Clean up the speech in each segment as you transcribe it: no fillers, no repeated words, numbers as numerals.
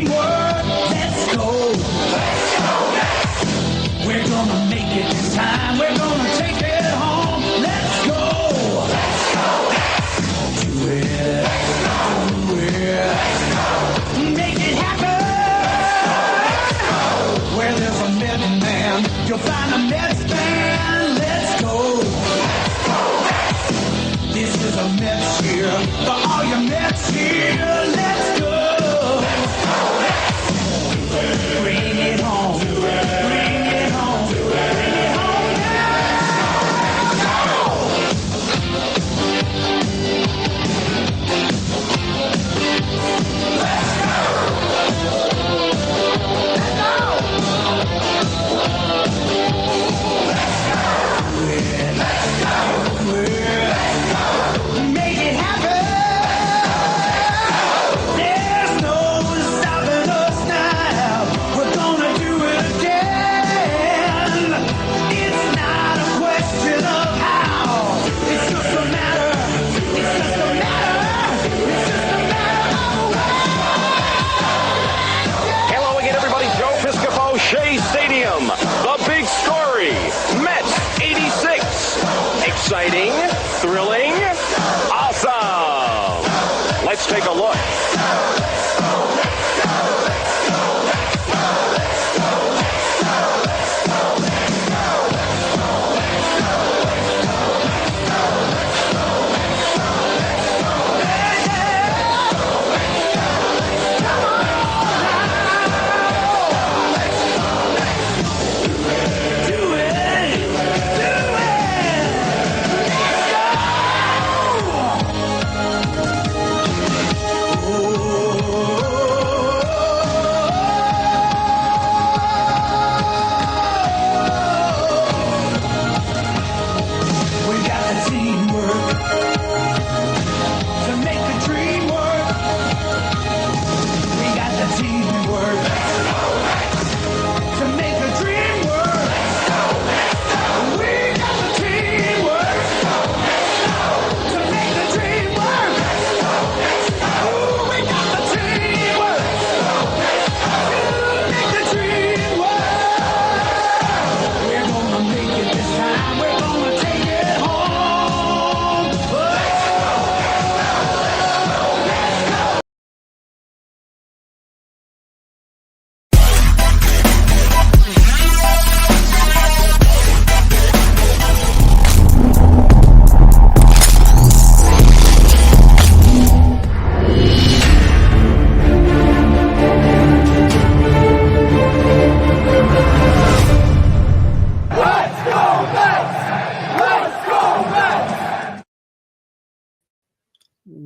teamwork. Let's go. Let's go, Mets. We're gonna make it this time. We're gonna take it home. Let's go. Let's go, Mets. Do it. Do it. Make it happen. Where there's a Met man, you'll find a Mets fan. Let's go. Let's go, Mets. This is a Mets year. For all your Mets here, let's go. Let's go, Mets. Bring it home. Bring it home. Bring it home Make it happen. There's no stopping us now. We're gonna do it again. It's not a question of how. It's just a matter. It's just a matter. It's just a matter of Hello again, everybody. Joe Piscopo, Shea Stadium. The big story. Mets 86. Exciting, thrilling, awesome. Let's take a look. do it. We got the teamwork to make the dream work. We got the teamwork to make the dream work. We got the teamwork to make the dream work. Ooh, we got the teamwork to make the dream work. We're gonna make it this time. We're gonna take it home.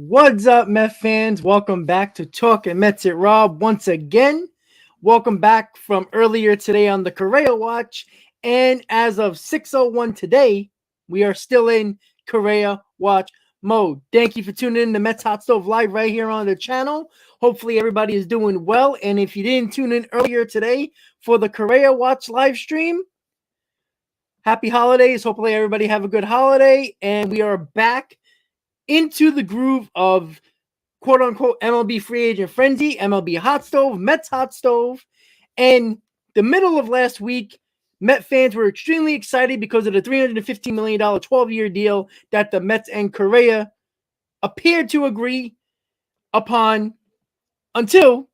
What's up, Met fans? Welcome back to Talking Mets at Rob once again. Welcome back from earlier today on the Correa Watch. And as of 6:01 today, we are still in Correa Watch mode. Thank you for tuning in to Mets Hot Stove Live right here on the channel. Hopefully everybody is doing well. And if you didn't tune in earlier today for the Correa Watch live stream, happy holidays. Hopefully everybody have a good holiday. And we are back into the groove of quote-unquote MLB free agent frenzy, MLB hot stove, Mets hot stove. And the middle of last week, Met fans were extremely excited because of the $315 million 12-year deal that the Mets and Correa appeared to agree upon until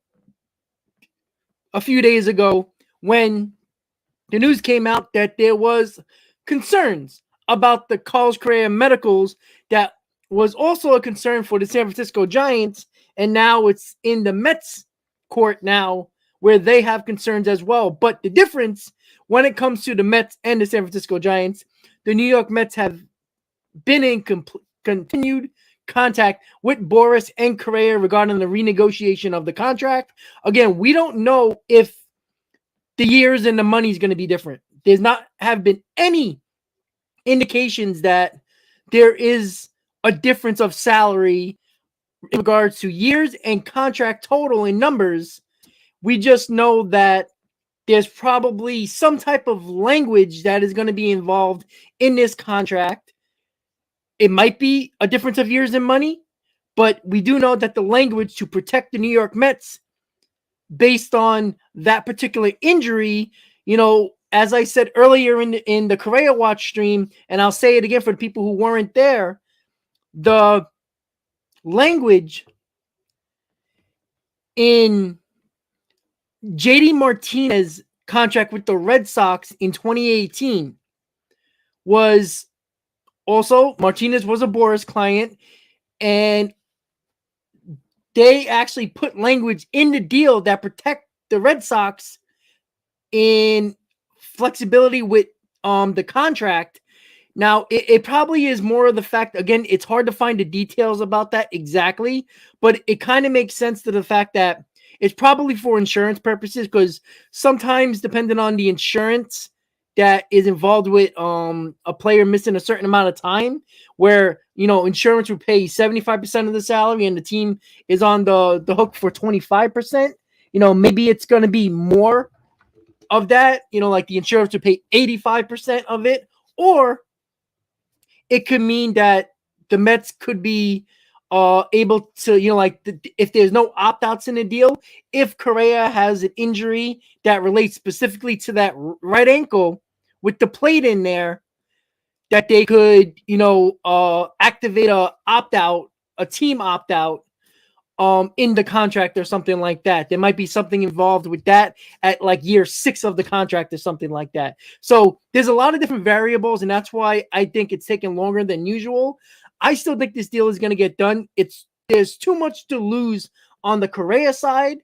a few days ago when the news came out that there was concerns about the Carlos Correa medicals that was also a concern for the San Francisco Giants, and now it's in the Mets court now where they have concerns as well. But the difference when it comes to the Mets and the San Francisco Giants, the New York Mets have been in continued contact with Boras and Correa regarding the renegotiation of the contract. Again, we don't know if the years and the money is going to be different. There's not have been any indications that there is a difference of salary in regards to years and contract total in numbers. We just know that there's probably some type of language that is going to be involved in this contract. It might be a difference of years and money, but we do know that the language to protect the New York Mets based on that particular injury. As I said earlier in the Correa Watch stream, and I'll say it again for the people who weren't there, the language in JD Martinez contract with the Red Sox in 2018 was also, Martinez was a Boras client, and they actually put language in the deal that protect the Red Sox in flexibility with the contract. Now, it probably is more of the fact, again, it's hard to find the details about that exactly, but it kind of makes sense to the fact that it's probably for insurance purposes, because sometimes, depending on the insurance that is involved with a player missing a certain amount of time, where insurance would pay 75% of the salary and the team is on the hook for 25%, maybe it's going to be more of that, like the insurance would pay 85% of it, or it could mean that the Mets could be able to, if there's no opt-outs in the deal, if Correa has an injury that relates specifically to that right ankle with the plate in there, that they could, activate a team opt-out in the contract or something like that. There might be something involved with that at like year 6 of the contract or something like that. So there's a lot of different variables, and that's why I think it's taking longer than usual. I still think this deal is going to get done. There's too much to lose on the Correa side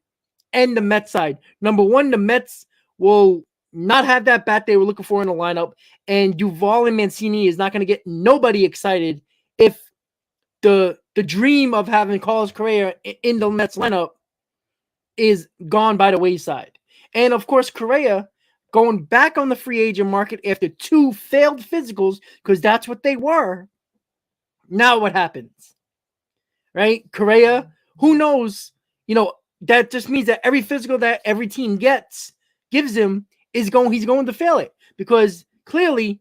and the Mets side. Number one, the Mets will not have that bat they were looking for in the lineup, and Duvall and Mancini is not going to get nobody excited if the dream of having Carlos Correa in the Mets lineup is gone by the wayside. And of course, Correa going back on the free agent market after 2 failed physicals, because that's what they were. Now what happens? Right? Correa, who knows? That just means that every physical that every team gives him he's going to fail it, because clearly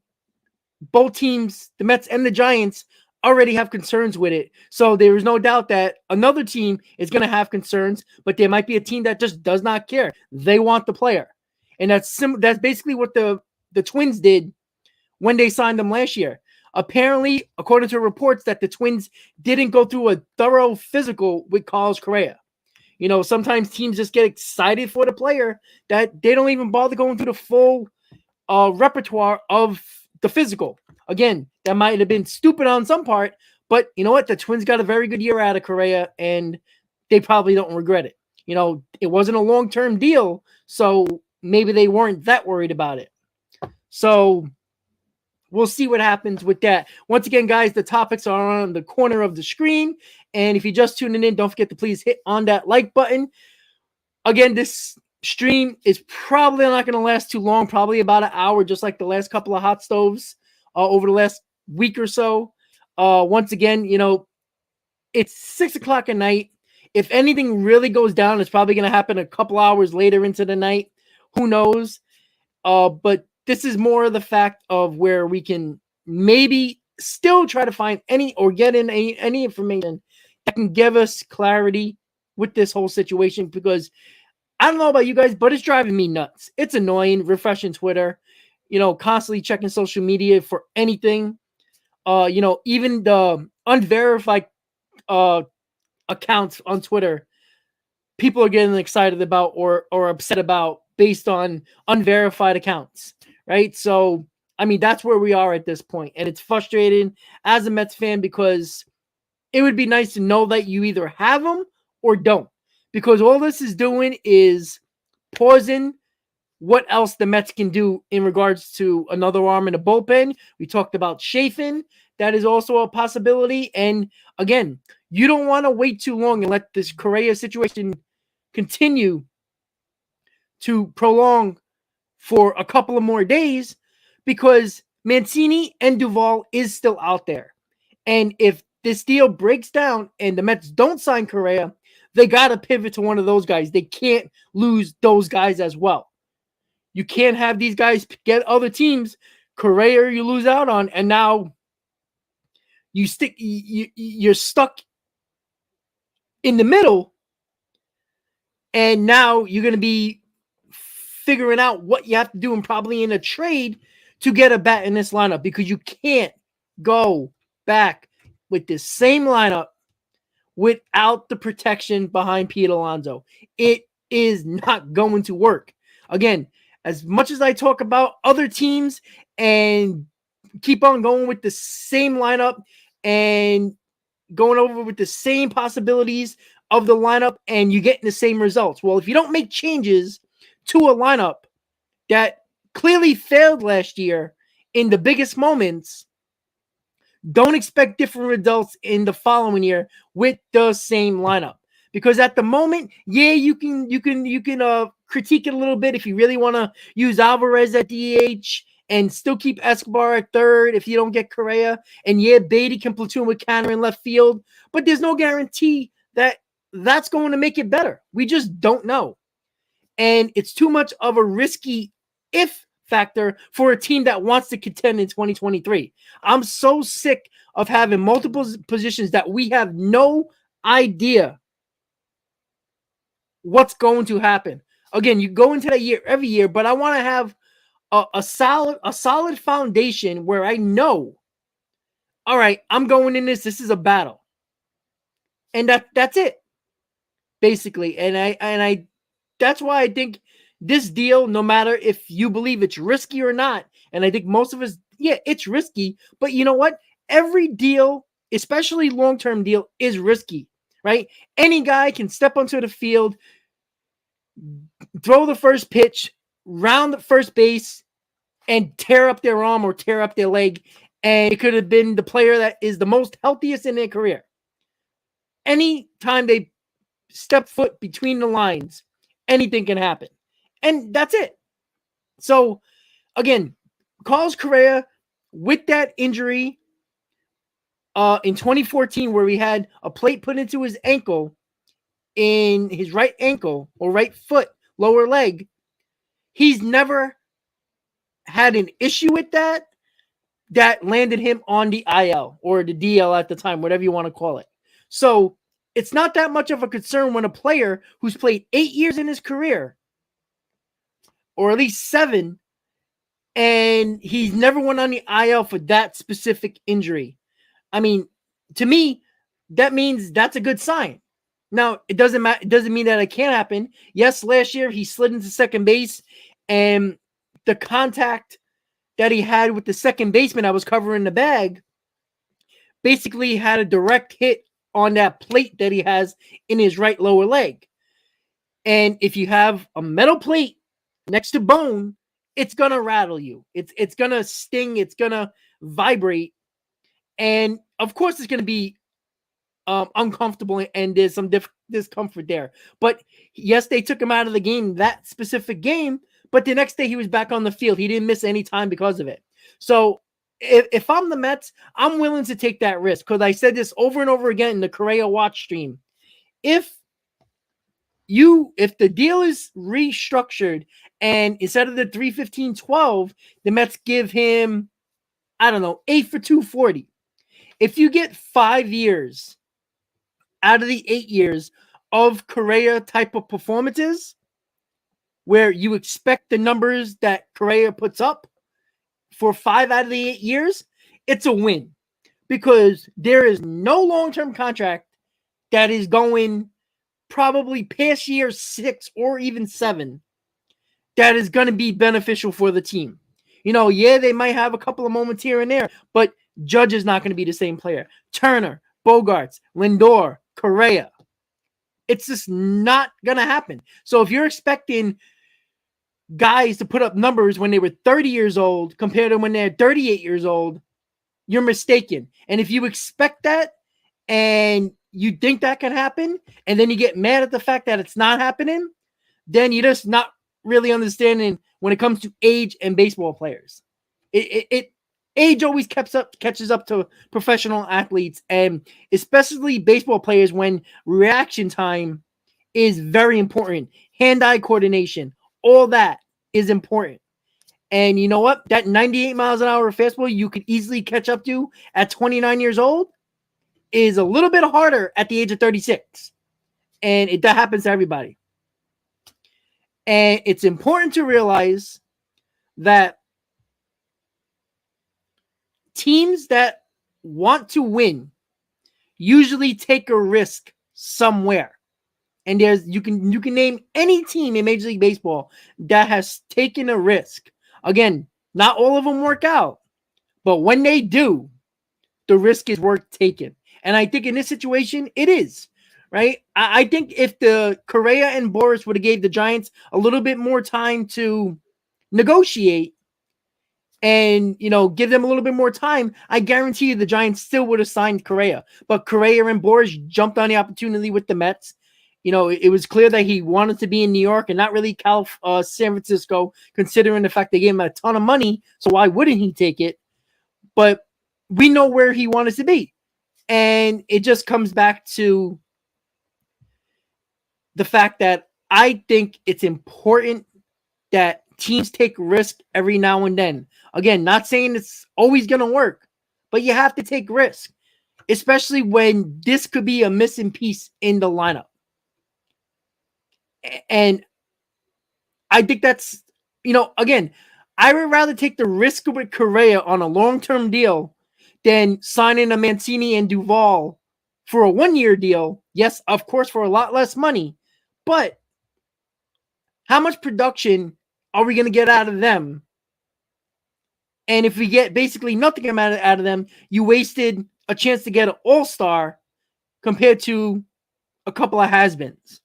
both teams, the Mets and the Giants, already have concerns with it. So there is no doubt that another team is going to have concerns, but there might be a team that just does not care. They want the player. And that's basically what the Twins did when they signed him last year. Apparently, according to reports, that the Twins didn't go through a thorough physical with Carlos Correa. Sometimes teams just get excited for the player that they don't even bother going through the full repertoire of the physical. Again, that might have been stupid on some part, but you know what? The Twins got a very good year out of Correa, and they probably don't regret it. It wasn't a long-term deal, so maybe they weren't that worried about it. So we'll see what happens with that. Once again, guys, the topics are on the corner of the screen, and if you're just tuning in, don't forget to please hit on that like button. Again, this stream is probably not going to last too long, probably about an hour, just like the last couple of hot stoves over the last week or so. Once again, it's 6 o'clock at night. If anything really goes down, it's probably going to happen a couple hours later into the night. Who knows? But this is more of the fact of where we can maybe still try to find get in any information that can give us clarity with this whole situation, because I don't know about you guys, but it's driving me nuts. It's annoying refreshing Twitter, constantly checking social media for anything. Even the unverified accounts on Twitter, people are getting excited about or upset about based on unverified accounts, right? So, that's where we are at this point, and it's frustrating as a Mets fan, because it would be nice to know that you either have them or don't, because all this is doing is pausing what else the Mets can do in regards to another arm in the bullpen. We talked about Chafin. That is also a possibility. And again, you don't want to wait too long and let this Correa situation continue to prolong for a couple of more days, because Mancini and Duvall is still out there. And if this deal breaks down and the Mets don't sign Correa, they got to pivot to one of those guys. They can't lose those guys as well. You can't have these guys get other teams. Correa you lose out on, and now you're stuck in the middle And now you're going to be figuring out what you have to do and probably in a trade to get a bat in this lineup because you can't go back with the same lineup without the protection behind Pete Alonso. It is not going to work. Again, as much as I talk about other teams and keep on going with the same lineup and going over with the same possibilities of the lineup and you getting the same results. Well, if you don't make changes to a lineup that clearly failed last year in the biggest moments, don't expect different results in the following year with the same lineup. Because at the moment, yeah, you can critique it a little bit if you really want to use Alvarez at DH and still keep Escobar at third if you don't get Correa. And yeah, Beatty can platoon with Canner in left field, but there's no guarantee that that's going to make it better. We just don't know. And it's too much of a risky if factor for a team that wants to contend in 2023. I'm so sick of having multiple positions that we have no idea what's going to happen. Again, you go into that year every year, but I want to have a solid foundation where I know, all right, I'm going in this. This is a battle, and that's it, basically. And I that's why I think this deal, no matter if you believe it's risky or not, and I think most of us, yeah, it's risky. But you know what? Every deal, especially long-term deal, is risky, right? Any guy can step onto the field, throw the first pitch, round the first base, and tear up their arm or tear up their leg. And it could have been the player that is the most healthiest in their career. Anytime they step foot between the lines, anything can happen. And that's it. So, again, Carlos Correa, with that injury in 2014, where he had a plate put into his ankle, in his right ankle or right foot, lower leg, he's never had an issue with that landed him on the IL or the DL at the time, whatever you want to call it. So it's not that much of a concern when a player who's played 8 years in his career, or at least 7, and he's never went on the IL for that specific injury. I mean, to me, that means that's a good sign. Now, it doesn't matter. It doesn't mean that it can't happen. Yes, last year he slid into second base, and the contact that he had with the second baseman that was covering the bag basically had a direct hit on that plate that he has in his right lower leg. And if you have a metal plate next to bone, it's going to rattle you. It's going to sting. It's going to vibrate. And of course, it's going to be uncomfortable and there's some discomfort there. But yes, they took him out of the game, that specific game, but the next day he was back on the field. He didn't miss any time because of it. So if I'm the Mets, I'm willing to take that risk because I said this over and over again in the Correa watch stream. If the deal is restructured and instead of the 315-12, the Mets give him, I don't know, 8 for $240. If you get 5 years out of the 8 years of Correa type of performances, where you expect the numbers that Correa puts up for 5 out of the 8 years, it's a win because there is no long-term contract that is going probably past year 6 or even 7 that is going to be beneficial for the team. You know, yeah, they might have a couple of moments here and there, but Judge is not going to be the same player. Turner, Bogarts, Lindor, Correa. It's just not going to happen. So if you're expecting guys to put up numbers when they were 30 years old compared to when they're 38 years old, you're mistaken. And if you expect that and you think that can happen, and then you get mad at the fact that it's not happening, then you're just not really understanding when it comes to age and baseball players. Age always catches up to professional athletes, and especially baseball players when reaction time is very important. Hand-eye coordination, all that is important. And you know what? That 98 miles an hour fastball you could easily catch up to at 29 years old is a little bit harder at the age of 36. And that happens to everybody. And it's important to realize that teams that want to win usually take a risk somewhere. And you can name any team in Major League Baseball that has taken a risk. Again, not all of them work out, but when they do, the risk is worth taking. And I think in this situation, it is. Right? I think if the Correa and Boris would have gave the Giants a little bit more time to negotiate and, give them a little bit more time, I guarantee you the Giants still would have signed Correa. But Correa and Boris jumped on the opportunity with the Mets. It was clear that he wanted to be in New York and not really San Francisco, considering the fact they gave him a ton of money. So why wouldn't he take it? But we know where he wanted to be. And it just comes back to the fact that I think it's important that teams take risk every now and then. Again, not saying it's always going to work, but you have to take risk, especially when this could be a missing piece in the lineup. And I think that's, again, I would rather take the risk with Correa on a long-term deal than signing a Mancini and Duvall for a one-year deal. Yes, of course, for a lot less money. But how much production are we going to get out of them? And if we get basically nothing out of them, you wasted a chance to get an all-star compared to a couple of has-beens.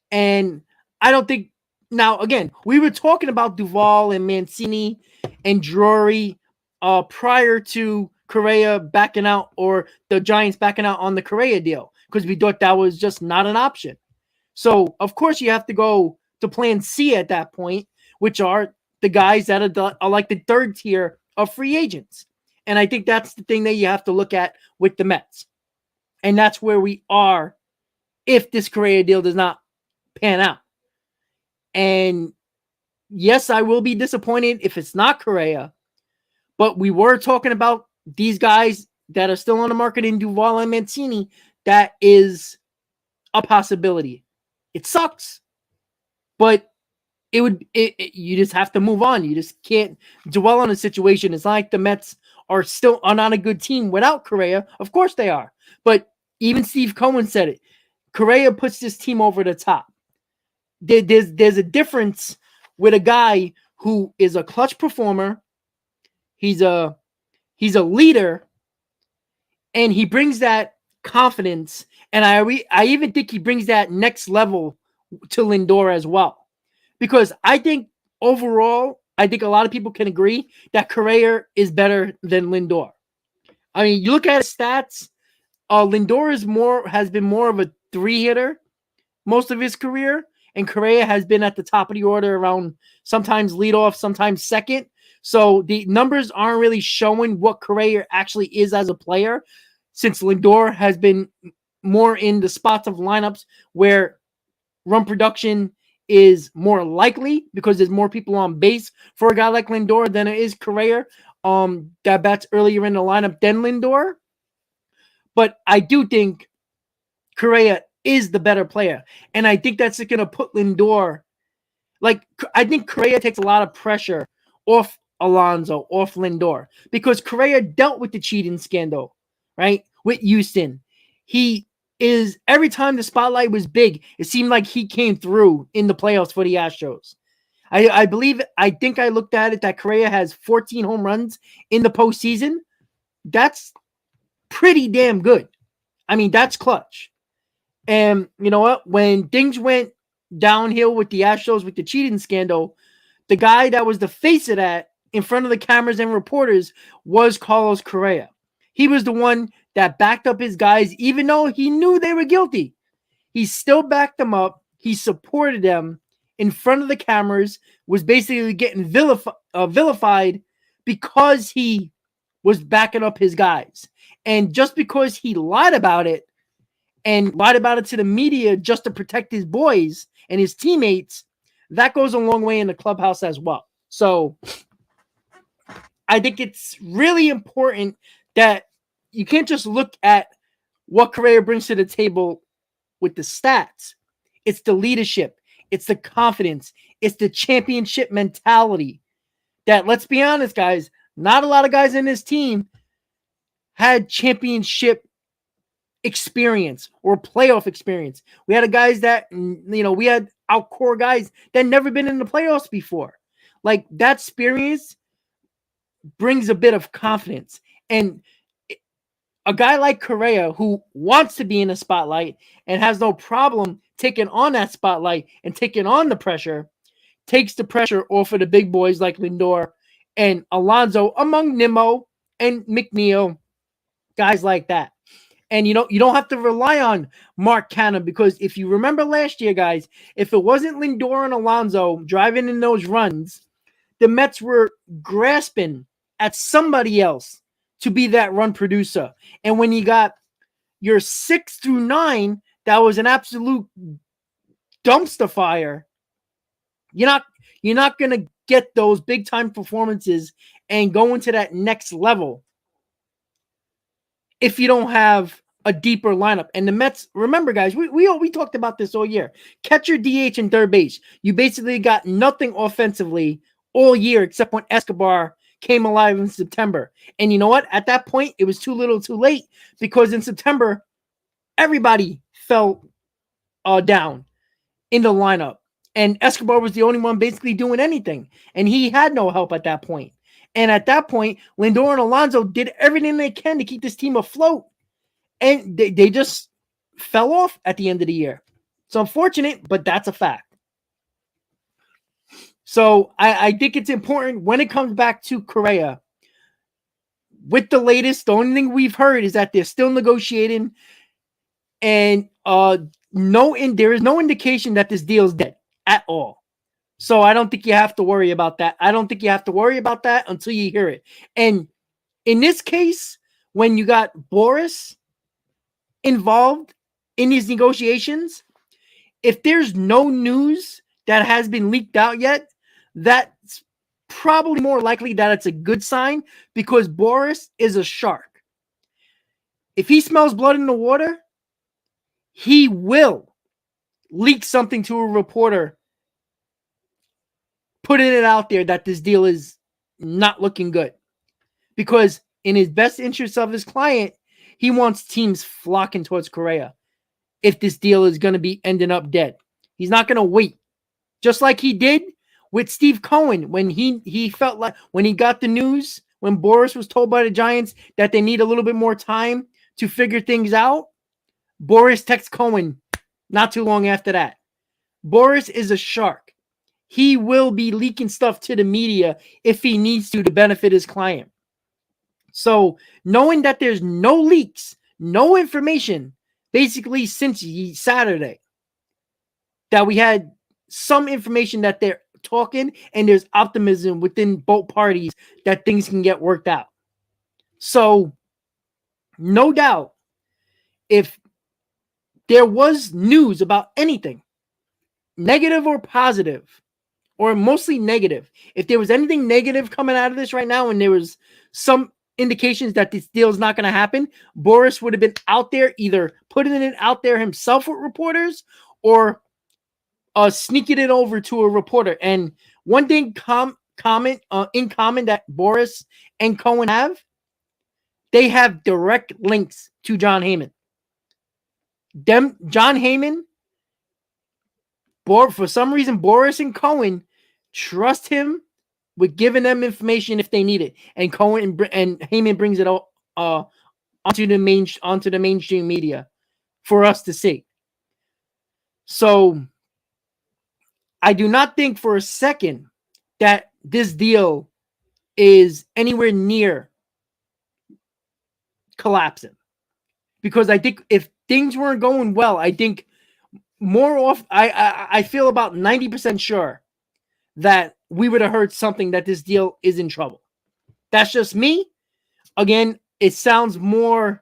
And I don't think... Now, again, we were talking about Duvall and Mancini and Drury prior to Correa backing out, or the Giants backing out on the Correa deal, because we thought that was just not an option. So, of course, you have to go to plan C at that point, which are the guys that are like the third tier of free agents. And I think that's the thing that you have to look at with the Mets. And that's where we are if this Correa deal does not pan out. And yes, I will be disappointed if it's not Correa, but we were talking about these guys that are still on the market in Duvall and Mancini. That is a possibility. It sucks, but you just have to move on. You just can't dwell on a situation. It's not like the Mets are not a good team without Correa. Of course they are. But even Steve Cohen said it. Correa puts this team over the top. There's a difference with a guy who is a clutch performer. He's a leader, and he brings that confidence. And I even think he brings that next level to Lindor as well. Because I think overall, I think a lot of people can agree that Correa is better than Lindor. I mean, you look at his stats, Lindor has been more of a 3-hitter most of his career, and Correa has been at the top of the order, around sometimes leadoff, sometimes second. So the numbers aren't really showing what Correa actually is as a player, since Lindor has been more in the spots of lineups where run production is more likely, because there's more people on base for a guy like Lindor than it is Correa that bats earlier in the lineup than Lindor. But I do think Correa is the better player. And I think that's going to put Lindor... I think Correa takes a lot of pressure off Alonso, off Lindor, because Correa dealt with the cheating scandal, right? With Houston. Every time the spotlight was big, it seemed like he came through in the playoffs for the Astros. I think I looked at it that Correa has 14 home runs in the postseason. That's pretty damn good. I mean, that's clutch. And you know what? When things went downhill with the Astros with the cheating scandal, the guy that was the face of that in front of the cameras and reporters was Carlos Correa. He was the one that backed up his guys, even though he knew they were guilty. He still backed them up. He supported them in front of the cameras, was basically getting vilified because he was backing up his guys. And just because he lied about it, and lied about it to the media just to protect his boys and his teammates, that goes a long way in the clubhouse as well. So I think it's really important that you can't just look at what Correa brings to the table with the stats. It's the leadership. It's the confidence. It's the championship mentality that, let's be honest, guys, not a lot of guys in this team had championship experience or playoff experience. We had guys that, we had our core guys that never been in the playoffs before. Like, that experience brings a bit of confidence. And a guy like Correa, who wants to be in the spotlight and has no problem taking on that spotlight and taking on the pressure, takes the pressure off of the big boys like Lindor and Alonso, among Nimmo and McNeil, guys like that. And you don't have to rely on Mark Canha, because if you remember last year, guys, if it wasn't Lindor and Alonso driving in those runs, the Mets were grasping at somebody else to be that run producer. And when you got your 6 through 9, that was an absolute dumpster fire. You're not going to get those big time performances and go into that next level if you don't have a deeper lineup. And the Mets, remember, guys, we talked about this all year. Catcher, DH, and third base. You basically got nothing offensively all year except when Escobar came alive in September. And you know what? At that point, it was too little too late, because in September, everybody fell down in the lineup. And Escobar was the only one basically doing anything. And he had no help at that point. And at that point, Lindor and Alonso did everything they can to keep this team afloat. And they just fell off at the end of the year. It's unfortunate, but that's a fact. So I think it's important when it comes back to Correa. With the latest, the only thing we've heard is that they're still negotiating. And there is no indication that this deal is dead at all. So I don't think you have to worry about that. I don't think you have to worry about that until you hear it. And in this case, when you got Boris involved in these negotiations, if there's no news that has been leaked out yet, that's probably more likely that it's a good sign, because Boris is a shark. If he smells blood in the water, he will leak something to a reporter, putting it out there that this deal is not looking good. Because in his best interest of his client, he wants teams flocking towards Correa if this deal is going to be ending up dead. He's not going to wait. Just like he did with Steve Cohen when he felt like, when he got the news, when Boris was told by the Giants that they need a little bit more time to figure things out, Boris texts Cohen not too long after that. Boris is a shark. He will be leaking stuff to the media if he needs to benefit his client. So knowing that there's no leaks, no information, basically since Saturday, that we had some information that they're talking, and there's optimism within both parties that things can get worked out. So no doubt, if there was news about anything, negative or positive, or mostly negative, if there was anything negative coming out of this right now and there was some indications that this deal is not going to happen, Boris would have been out there either putting it out there himself with reporters or sneaking it over to a reporter. And one thing in common that Boris and Cohen have, they have direct links to John Heyman. John Heyman, for some reason, Boris and Cohen trust him with giving them information if they need it, and Cohen and Heyman brings it onto the mainstream media for us to see. So I do not think for a second that this deal is anywhere near collapsing, because I think if things weren't going well, I think I feel about 90% sure that we would have heard something that this deal is in trouble. That's just me. Again, it sounds more,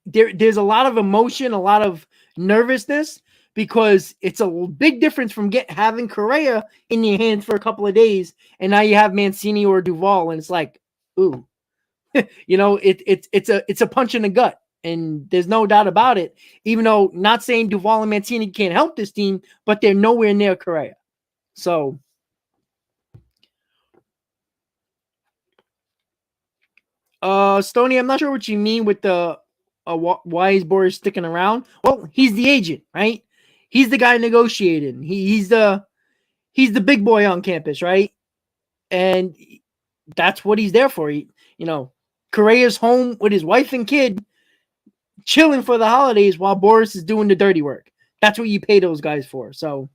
there's a lot of emotion, a lot of nervousness, because it's a big difference from having Correa in your hands for a couple of days, and now you have Mancini or Duvall, and it's like, ooh, it's a punch in the gut. And there's no doubt about it, even though not saying Duvall and Mancini can't help this team, but they're nowhere near Correa. So, Stoney, I'm not sure what you mean with the why is Boris sticking around? Well, he's the agent, right? He's the guy negotiating. He's the big boy on campus, right? And that's what he's there for. Correa's home with his wife and kid, chilling for the holidays while Boris is doing the dirty work. That's what you pay those guys for. So,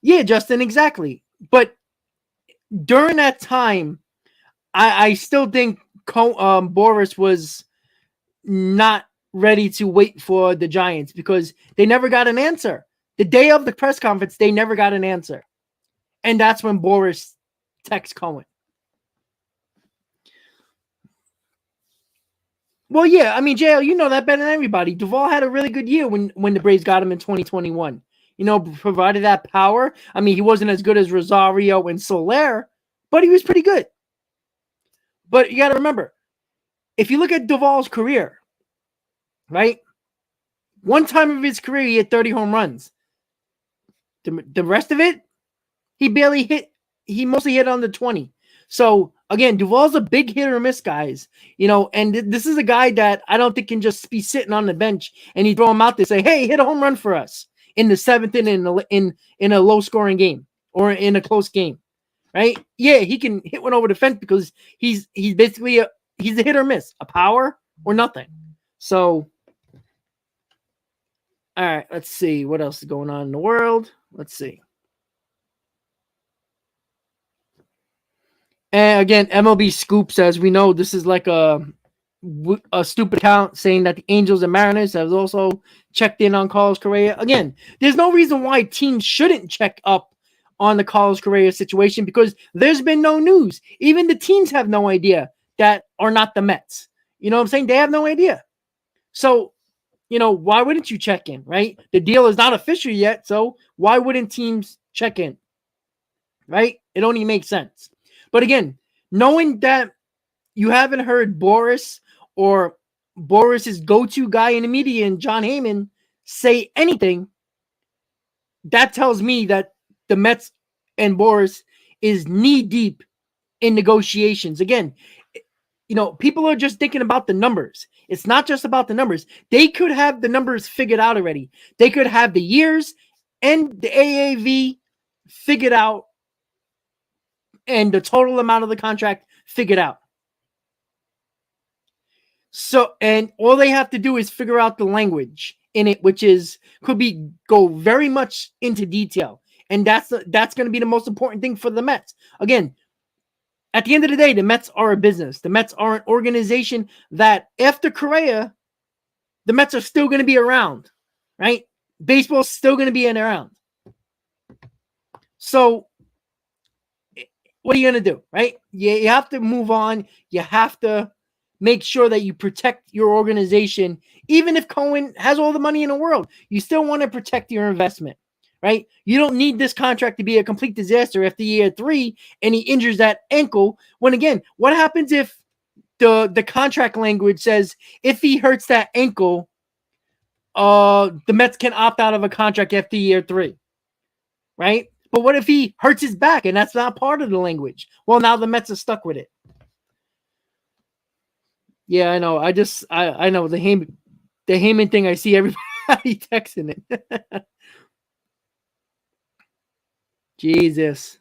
yeah, Justin, exactly. But during that time, I still think Boris was not ready to wait for the Giants because they never got an answer. The day of the press conference, they never got an answer. And that's when Boris texts Cohen. Well, yeah, I mean, JL, you know that better than everybody. Duvall had a really good year when the Braves got him in 2021. Provided that power. I mean, he wasn't as good as Rosario and Soler, but he was pretty good. But you got to remember, if you look at Duvall's career, right? One time of his career, he had 30 home runs. The rest of it, he barely hit. He mostly hit under 20. So, again, Duvall's a big hit or miss, guys. And this is a guy that I don't think can just be sitting on the bench and you throw him out there and say, hey, hit a home run for us in the seventh inning in a low-scoring game or in a close game, right? Yeah, he can hit one over the fence because he's basically he's a hit or miss, a power or nothing. So, all right, let's see what else is going on in the world. Let's see. And again, MLB Scoop says, we know this is like a stupid account saying that the Angels and Mariners have also checked in on Carlos Correa. Again, there's no reason why teams shouldn't check up on the Carlos Correa situation because there's been no news. Even the teams have no idea that are not the Mets. You know what I'm saying? They have no idea. So, why wouldn't you check in, right? The deal is not official yet, so why wouldn't teams check in, right? It only makes sense. But again, knowing that you haven't heard Boris or Boris's go-to guy in the media and John Heyman say anything, that tells me that the Mets and Boris is knee-deep in negotiations. Again, people are just thinking about the numbers. It's not just about the numbers. They could have the numbers figured out already. They could have the years and the AAV figured out and the total amount of the contract figured out. So, and all they have to do is figure out the language in it, which could go very much into detail. And that's going to be the most important thing for the Mets. Again, at the end of the day, the Mets are a business. The Mets are an organization that after Correa, the Mets are still going to be around, right? Baseball's still going to be around. So, what are you going to do, right? You have to move on. You have to make sure that you protect your organization. Even if Cohen has all the money in the world, you still want to protect your investment, right? You don't need this contract to be a complete disaster after year 3 and he injures that ankle. When again, what happens if the contract language says if he hurts that ankle, the Mets can opt out of a contract after year 3, right? But what if he hurts his back and that's not part of the language? Well, now the Mets are stuck with it. Yeah, I know. I know the Heyman thing. I see everybody texting it. Jesus.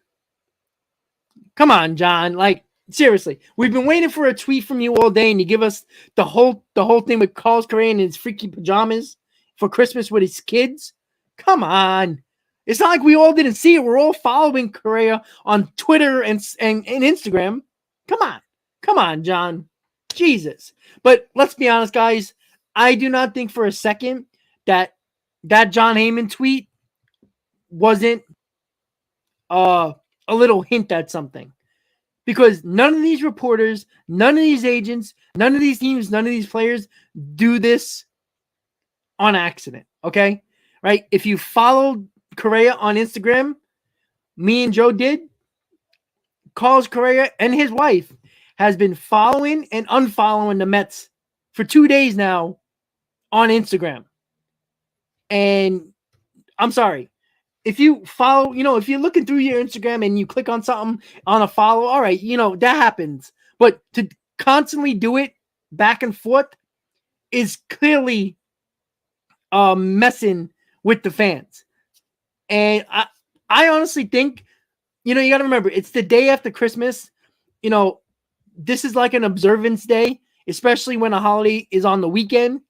Come on, John. Like, seriously. We've been waiting for a tweet from you all day and you give us the whole thing with Carlos Correa in his freaky pajamas for Christmas with his kids. Come on. It's not like we all didn't see it. We're all following Correa on Twitter and Instagram. Come on, John. Jesus. But let's be honest, guys. I do not think for a second that John Heyman tweet wasn't a little hint at something. Because none of these reporters, none of these agents, none of these teams, none of these players do this on accident. Okay? Right? If you followed Correa on Instagram, me and Joe did, Carlos Correa and his wife has been following and unfollowing the Mets for 2 days now on Instagram. And I'm sorry. If you follow, if you're looking through your Instagram and you click on something on a follow, all right, that happens. But to constantly do it back and forth is clearly messing with the fans. And I honestly think, you got to remember, it's the day after Christmas. This is like an observance day, especially when a holiday is on the weekend.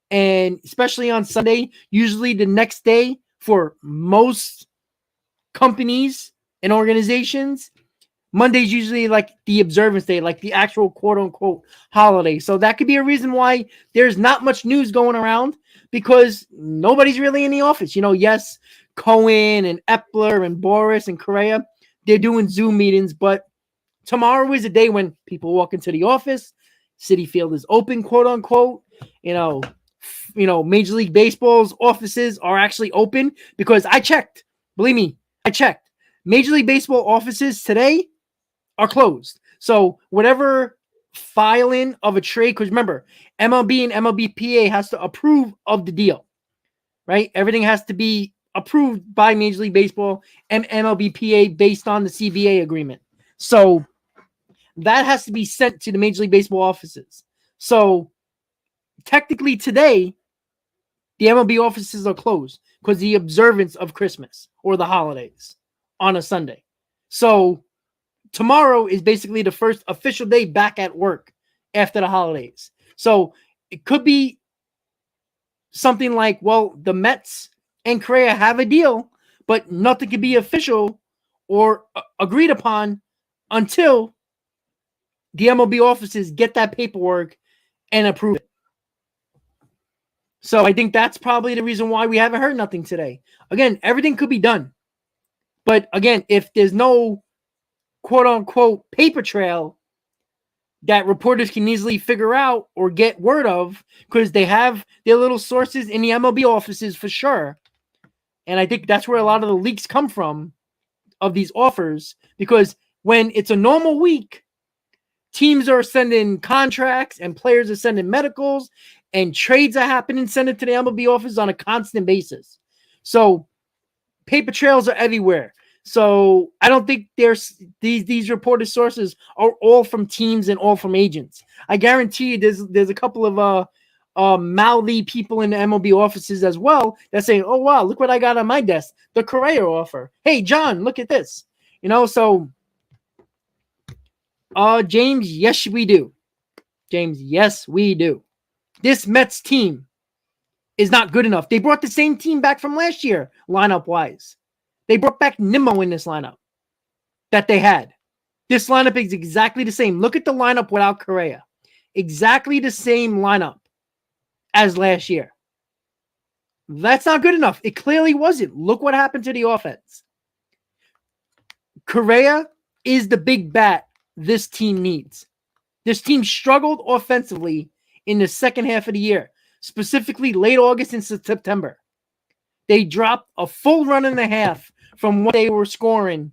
And especially on Sunday, usually the next day for most companies and organizations, Monday's usually like the observance day, like the actual quote unquote holiday. So that could be a reason why there's not much news going around, because nobody's really in the office. Yes, Cohen and Epler and Boris and Correa, they're doing Zoom meetings, but tomorrow is a day when people walk into the office. Citi Field is open, quote unquote. Major League Baseball's offices are actually open, because I checked. Believe me, I checked. Major League Baseball offices today are closed. So whatever filing of a trade, because remember, MLB and MLBPA has to approve of the deal, right? Everything has to be approved by Major League Baseball and MLBPA based on the CBA agreement. So that has to be sent to the Major League Baseball offices. So technically today, the MLB offices are closed because the observance of Christmas or the holidays on a Sunday. So tomorrow is basically the first official day back at work after the holidays. So it could be something like, well, the Mets and Correa have a deal, but nothing can be official or agreed upon until the MLB offices get that paperwork and approve it. So I think that's probably the reason why we haven't heard nothing today. Again, everything could be done. But again, if there's no quote-unquote paper trail that reporters can easily figure out or get word of, because they have their little sources in the MLB offices for sure. And I think that's where a lot of the leaks come from of these offers, because when it's a normal week, teams are sending contracts and players are sending medicals and trades are happening, sent it to the MLB office on a constant basis. So paper trails are everywhere. So I don't think there's these reported sources are all from teams and all from agents. I guarantee you there's a couple of mouthy people in the MLB offices as well that say, oh, wow, look what I got on my desk. The Correa offer. Hey, John, look at this. So James, yes, we do. James, yes, we do. This Mets team is not good enough. They brought the same team back from last year, lineup-wise. They brought back Nimmo in this lineup that they had. This lineup is exactly the same. Look at the lineup without Correa. Exactly the same lineup as last year. That's not good enough. It clearly wasn't. Look what happened to the offense. Correa is the big bat this team needs. This team struggled offensively in the second half of the year, specifically late August and September. They dropped a full run and a half from what they were scoring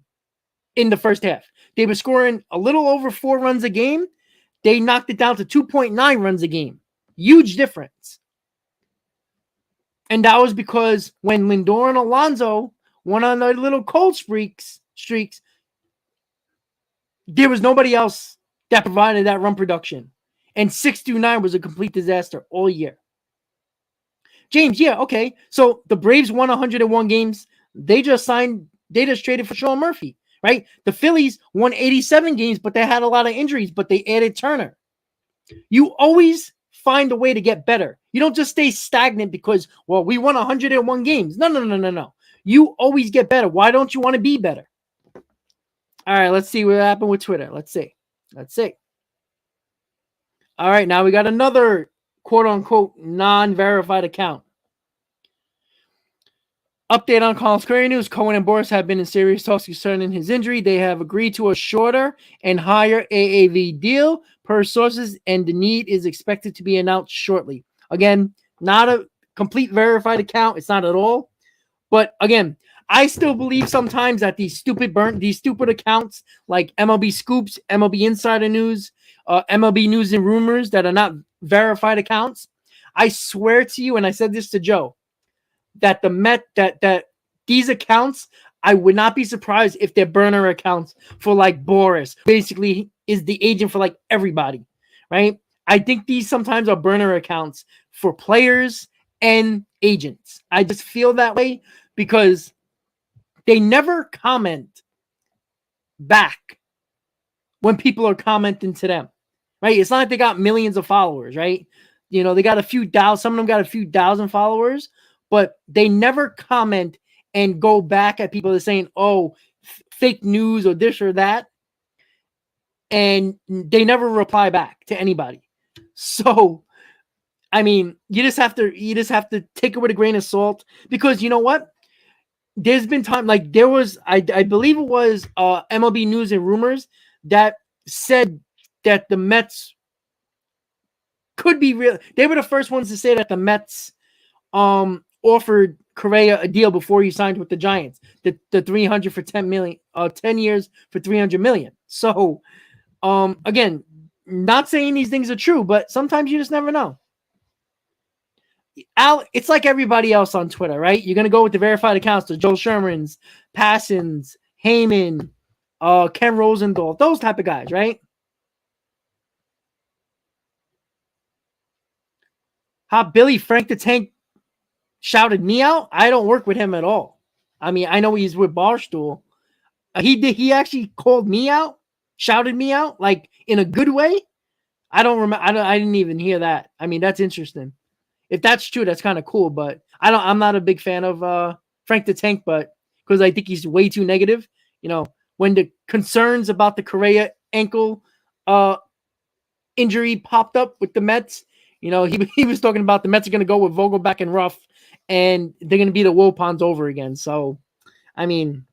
in the first half. They were scoring a little over 4 runs a game. They knocked it down to 2.9 runs a game. Huge difference. And that was because when Lindor and Alonso went on their little cold streaks, there was nobody else that provided that run production. And 6-9 was a complete disaster all year. James, yeah, okay. So the Braves won 101 games. They just traded for Sean Murphy, right? The Phillies won 87 games, but they had a lot of injuries, but they added Turner. You always find a way to get better. You don't just stay stagnant because, well, we won 101 games. No. You always get better. Why don't you want to be better? All right, let's see what happened with Twitter. Let's see. All right, now we got another quote-unquote non-verified account. Update on Carlos Correa news. Cohen and Boris have been in serious talks concerning his injury. They have agreed to a shorter and higher AAV deal per sources, and the need is expected to be announced shortly. Again, not a complete verified account. It's not at all. But again, I still believe sometimes that these stupid accounts like MLB Scoops, MLB Insider News, MLB News and Rumors that are not verified accounts. I swear to you, and I said this to Joe, that that these accounts, I would not be surprised if they're burner accounts for like Boris, basically is the agent for like everybody, right? I think these sometimes are burner accounts for players and agents. I just feel that way because they never comment back when people are commenting to them, right? It's not like they got millions of followers, right? You know, they got a few thousand, some of them got a few thousand followers, but they never comment and go back at people that are saying, oh, fake news or this or that. And they never reply back to anybody. So, I mean, you just have to take it with a grain of salt because you know what? There's been time like there was I believe it was MLB News and Rumors that said that the Mets could be real. They were the first ones to say that the Mets offered Correa a deal before he signed with the Giants. The 300 for 10 million 10 years for 300 million. So again, not saying these things are true, but sometimes you just never know. It's like everybody else on Twitter, right? You're gonna go with the verified accounts, the Joel Shermans, Passons, Heyman, Ken Rosenthal, those type of guys, right? How Billy Frank the Tank shouted me out? I don't work with him at all. I mean, I know he's with Barstool. He actually called me out, shouted me out, like in a good way. I don't remember. I didn't even hear that. I mean, that's interesting. If that's true, that's kind of cool. But I'm not a big fan of Frank the Tank, but because I think he's way too negative. You know, when the concerns about the Correa ankle injury popped up with the Mets, you know, he was talking about the Mets are going to go with Vogelback and Ruff, and they're going to be the Wilpons over again. So, I mean.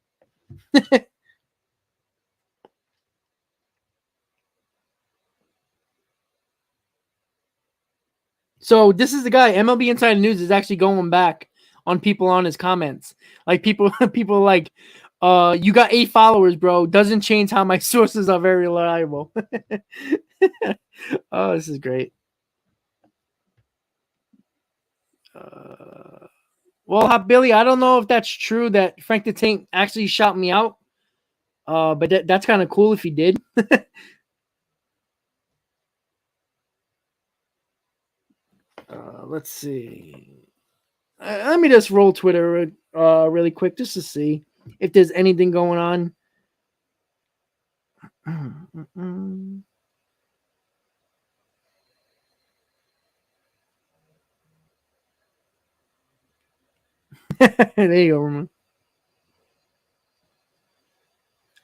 So this is the guy. MLB Insider News is actually going back on people on his comments. Like people like, you got 8 followers, bro. Doesn't change how my sources are very reliable. Oh, this is great. Well, Billy, I don't know if that's true that Frank the Tank actually shot me out. But that's kind of cool if he did. Let's see. Let me just roll Twitter really quick just to see if there's anything going on. There you go, Roman.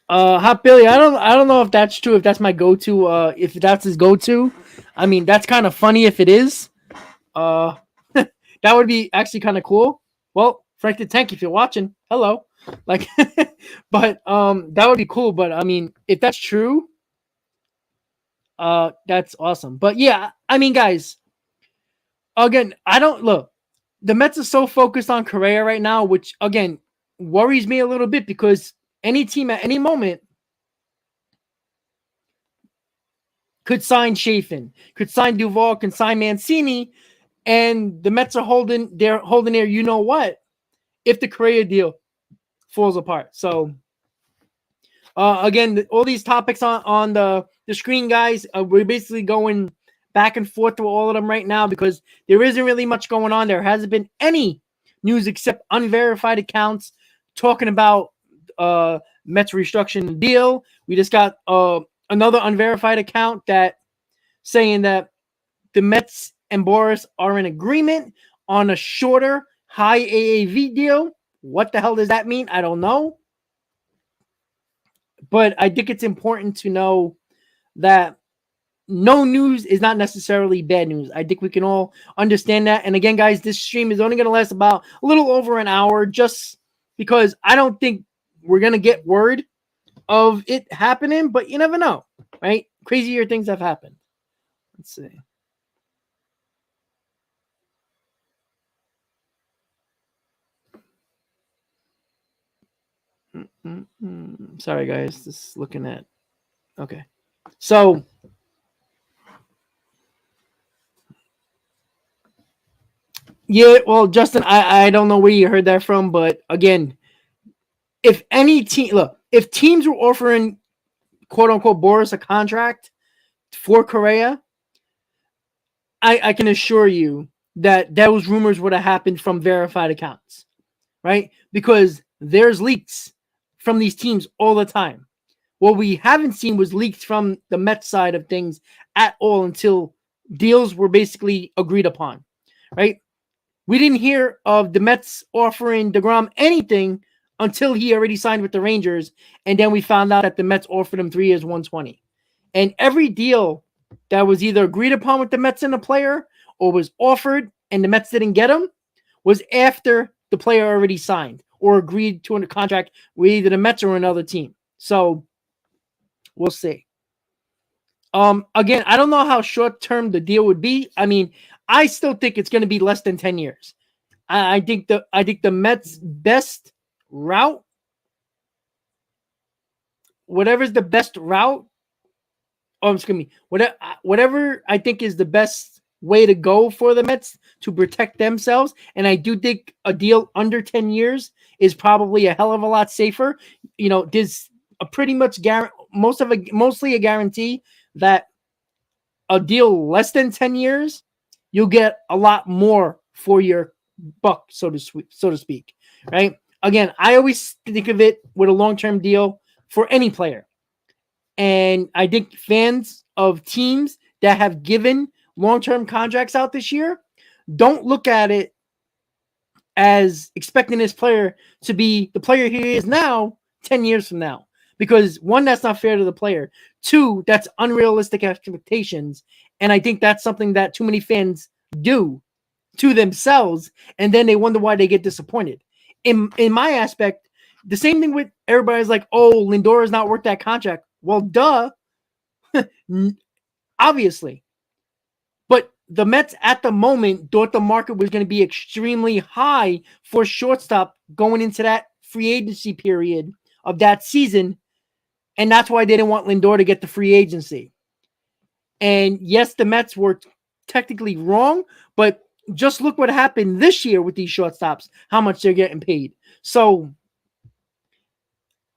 Hot Billy, I don't know if that's true, if that's my go-to, if that's his go-to. I mean, that's kind of funny if it is. That would be actually kind of cool. Well, Frank the Tank, if you're watching, hello. Like, but that would be cool. But I mean, if that's true, that's awesome. But yeah, I mean, guys, again, I don't look. The Mets are so focused on Correa right now, which again worries me a little bit because any team at any moment could sign Chafin, could sign Duvall, could sign Mancini, and the Mets are holding their you know what if the Correa deal falls apart. So again, all these topics on the screen, guys, we're basically going back and forth through all of them right now because there isn't really much going on. There hasn't been any news except unverified accounts talking about Mets restructuring the deal. We just got another unverified account that saying that the Mets and Boris are in agreement on a shorter high AAV deal. What the hell does that mean? I don't know. But I think it's important to know that no news is not necessarily bad news. I think we can all understand that. And again, guys, this stream is only going to last about a little over an hour just because I don't think we're going to get word of it happening, but you never know, right? Crazier things have happened. Let's see. Sorry, guys. Just looking at. Okay. So, yeah, well, Justin, I don't know where you heard that from, but again, if any team, look, if teams were offering quote unquote Boris a contract for Correa, I can assure you that those rumors would have happened from verified accounts, right? Because there's leaks from these teams all the time. What we haven't seen was leaks from the Mets side of things at all until deals were basically agreed upon, right? We didn't hear of the Mets offering DeGrom anything until he already signed with the Rangers, and then we found out that the Mets offered him 3 years, 120. And every deal that was either agreed upon with the Mets and the player or was offered and the Mets didn't get him was after the player already signed or agreed to a contract with either the Mets or another team. So we'll see. Again, I don't know how short term the deal would be. I mean, I still think it's going to be less than 10 years. I think the Mets' best route, whatever's the best route, excuse me, whatever I think is the best way to go for the Mets to protect themselves, and I do think a deal under 10 years is probably a hell of a lot safer. You know, there's a pretty much mostly a guarantee that a deal less than 10 years, you'll get a lot more for your buck, so to speak, right? Again, I always think of it with a long-term deal for any player. And I think fans of teams that have given long-term contracts out this year don't look at it as expecting this player to be the player he is now 10 years from now. Because one, that's not fair to the player. Two, that's unrealistic expectations. And I think that's something that too many fans do to themselves, and then they wonder why they get disappointed. In my aspect, the same thing with everybody's like, oh, Lindor is not worth that contract. Well, duh. Obviously. But the Mets at the moment thought the market was going to be extremely high for shortstop going into that free agency period of that season. And that's why they didn't want Lindor to get the free agency. And yes, the Mets were technically wrong, but just look what happened this year with these shortstops, how much they're getting paid. So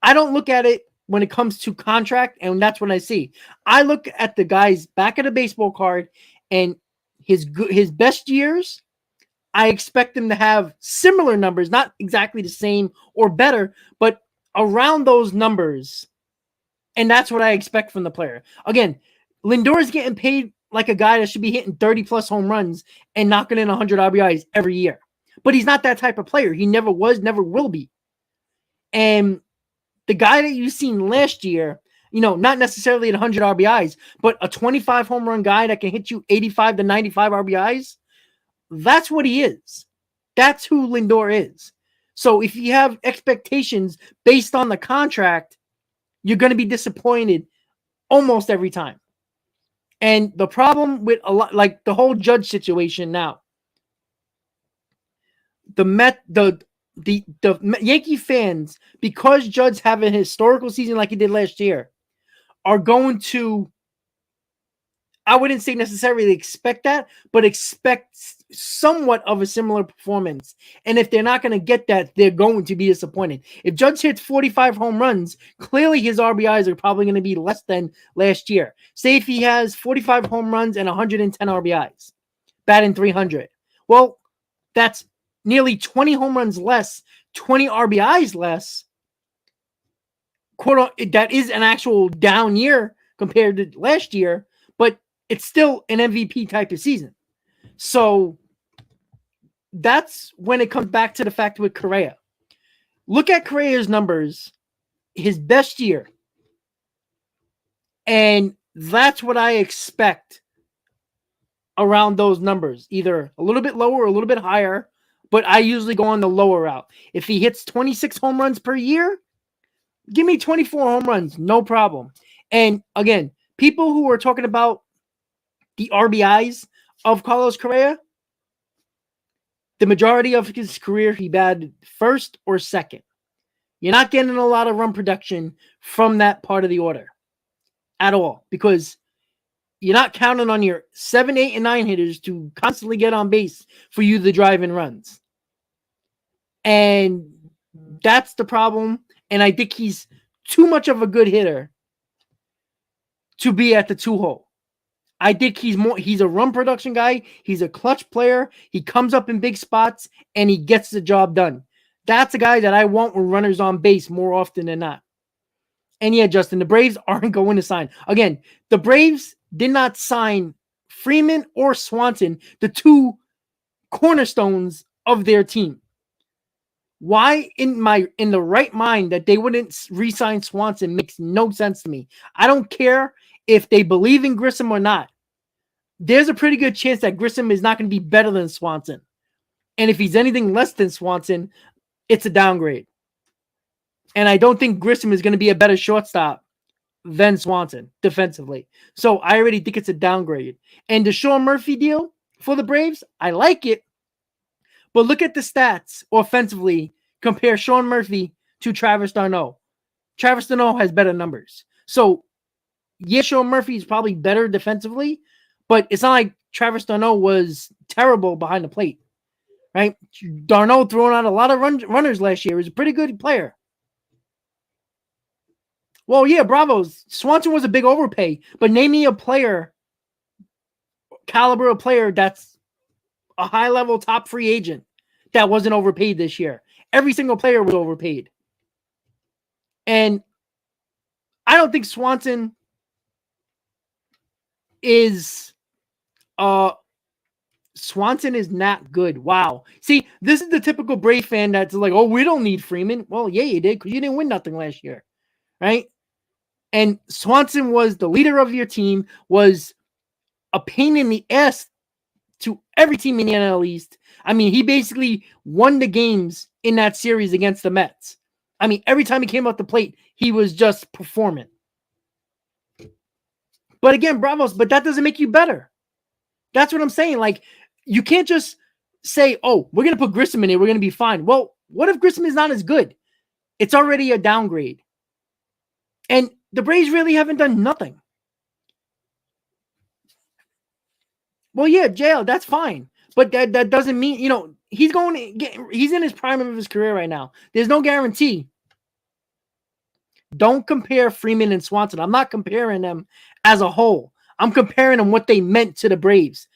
I don't look at it when it comes to contract, and that's what I see. I look at the guy's back of the baseball card and his best years. I expect him to have similar numbers, not exactly the same or better, but around those numbers. And that's what I expect from the player. Again, Lindor is getting paid like a guy that should be hitting 30-plus home runs and knocking in 100 RBIs every year. But he's not that type of player. He never was, never will be. And the guy that you've seen last year, you know, not necessarily at 100 RBIs, but a 25 home run guy that can hit you 85 to 95 RBIs, that's what he is. That's who Lindor is. So if you have expectations based on the contract, you're going to be disappointed almost every time. And the problem with a lot, like the whole Judge situation now, the Yankee fans, because Judge have a historical season like he did last year, are going to, I wouldn't say necessarily expect that, but expect somewhat of a similar performance. And if they're not going to get that, they're going to be disappointed. If Judge hits 45 home runs, clearly his RBIs are probably going to be less than last year. Say if he has 45 home runs and 110 RBIs, batting 300. Well, that's nearly 20 home runs less, 20 RBIs less. That is an actual down year compared to last year, but it's still an MVP type of season. So that's when it comes back to the fact with Correa. Look at Correa's numbers, his best year. And that's what I expect around those numbers, either a little bit lower or a little bit higher, but I usually go on the lower route. If he hits 26 home runs per year, give me 24 home runs, no problem. And again, people who are talking about the RBIs of Carlos Correa, the majority of his career, he batted first or second. You're not getting a lot of run production from that part of the order at all because you're not counting on your 7, 8, and 9 hitters to constantly get on base for you to drive in runs. And that's the problem. And I think he's too much of a good hitter to be at the 2-hole. I think he's a run production guy. He's a clutch player. He comes up in big spots and he gets the job done. That's a guy that I want with runners on base more often than not. And yeah, Justin, the Braves aren't going to sign. Again, the Braves did not sign Freeman or Swanson, the two cornerstones of their team. Why in the right mind that they wouldn't re-sign Swanson makes no sense to me. I don't care if they believe in Grissom or not. There's a pretty good chance that Grissom is not going to be better than Swanson. And if he's anything less than Swanson, it's a downgrade. And I don't think Grissom is going to be a better shortstop than Swanson defensively. So I already think it's a downgrade. And the Sean Murphy deal for the Braves, I like it. But look at the stats offensively. Compare Sean Murphy to Travis d'Arnaud. Travis d'Arnaud has better numbers. So, yeah, Sean Murphy is probably better defensively, but it's not like Travis d'Arnaud was terrible behind the plate, right? d'Arnaud throwing out a lot of runners last year. He was a pretty good player. Well, yeah, bravo. Swanson was a big overpay, but name me a player, caliber of player that's a high-level top free agent that wasn't overpaid this year. Every single player was overpaid. And I don't think Swanson is not good. Wow. See, this is the typical Brave fan that's like, oh, we don't need Freeman. Well, yeah, you did because you didn't win nothing last year, right? And Swanson was the leader of your team, was a pain in the ass to every team in the NL East. I mean, he basically won the games in that series against the Mets. I mean, every time he came off the plate, he was just performing. But again, bravos, but that doesn't make you better. That's what I'm saying. Like, you can't just say, oh, we're going to put Grissom in here. We're going to be fine. Well, what if Grissom is not as good? It's already a downgrade. And the Braves really haven't done nothing. Well, yeah, jail, that's fine. But that doesn't mean, he's in his prime of his career right now. There's no guarantee. Don't compare Freeman and Swanson. I'm not comparing them as a whole. I'm comparing them what they meant to the Braves.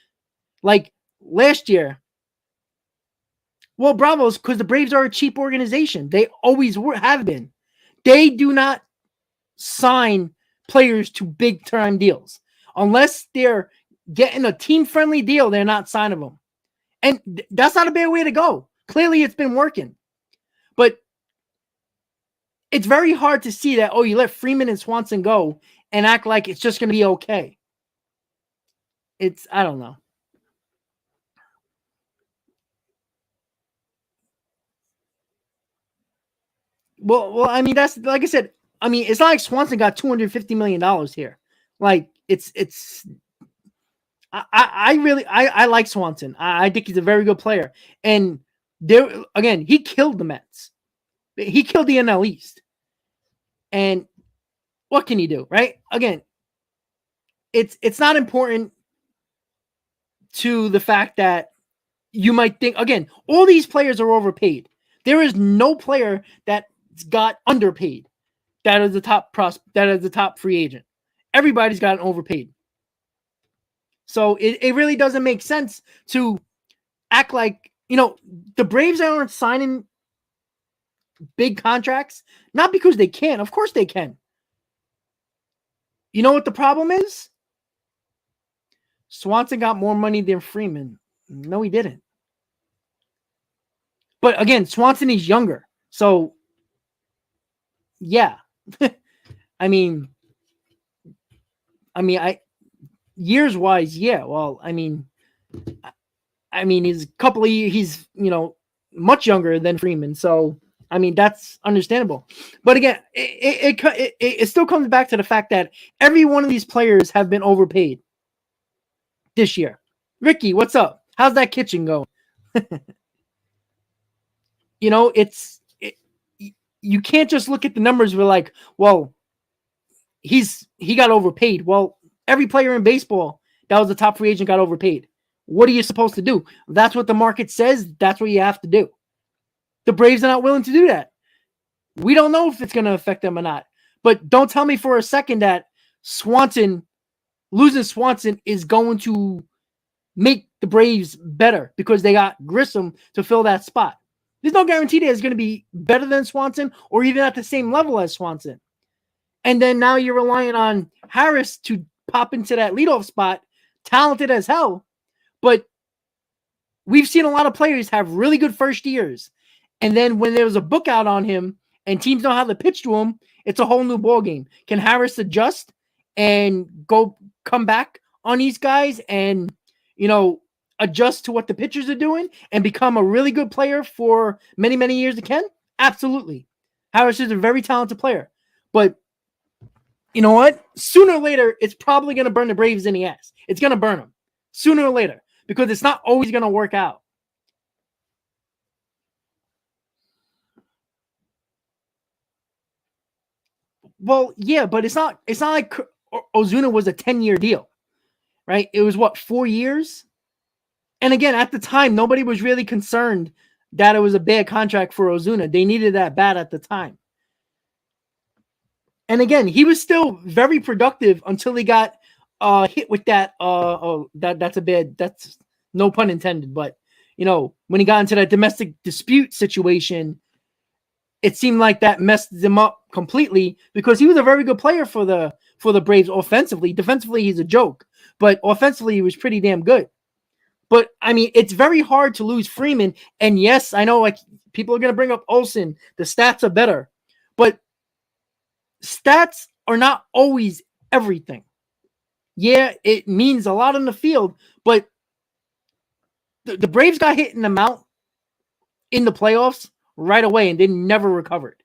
Like last year. Well, bravos, because the Braves are a cheap organization. They always have been. They do not sign players to big-time deals. Unless they're getting a team-friendly deal, they're not signing them. And that's not a bad way to go. Clearly, it's been working. But it's very hard to see that, you let Freeman and Swanson go and act like it's just going to be okay. I don't know. Well, I mean, that's like I said. I mean, it's not like Swanson got $250 million here. Like, I like Swanson. I think he's a very good player. And again, he killed the Mets. He killed the NL East. And what can he do, right? Again, it's not important to the fact that you might think, again, all these players are overpaid. There is no player that got underpaid. That is the top free agent. Everybody's gotten overpaid. So it really doesn't make sense to act like, the Braves aren't signing big contracts, not because they can. Of course they can. You know what the problem is? Swanson got more money than Freeman. No, he didn't. But again, Swanson is younger. So, yeah. I mean, years wise, yeah. Well, I mean, he's he's much younger than Freeman. So, I mean, that's understandable. But again, it still comes back to the fact that every one of these players have been overpaid this year. Ricky, what's up? How's that kitchen going? you can't just look at the numbers. We're like, well, he got overpaid. Well, every player in baseball that was a top free agent got overpaid. What are you supposed to do? That's what the market says. That's what you have to do. The Braves are not willing to do that. We don't know if it's going to affect them or not. But don't tell me for a second that losing Swanson is going to make the Braves better because they got Grissom to fill that spot. There's no guarantee that it's going to be better than Swanson or even at the same level as Swanson. And then now you're relying on Harris to pop into that leadoff spot, talented as hell. But we've seen a lot of players have really good first years. And then when there was a book out on him and teams know how to pitch to him, it's a whole new ballgame. Can Harris adjust and come back on these guys and, adjust to what the pitchers are doing and become a really good player for many, many years to Ken? Absolutely. Harris is a very talented player. But you know what? Sooner or later, it's probably going to burn the Braves in the ass. It's going to burn them sooner or later because it's not always going to work out. Well, yeah, but it's not like Ozuna was a 10-year deal, right? It was 4 years? And again, at the time, nobody was really concerned that it was a bad contract for Ozuna. They needed that bad at the time. And again, he was still very productive until he got hit with that. That's no pun intended. But, when he got into that domestic dispute situation, it seemed like that messed him up completely because he was a very good player for the Braves offensively. Defensively, he's a joke. But offensively, he was pretty damn good. But, I mean, it's very hard to lose Freeman. And, yes, I know people are going to bring up Olsen. The stats are better. But stats are not always everything. Yeah, it means a lot in the field, but the Braves got hit in the mount in the playoffs right away and they never recovered.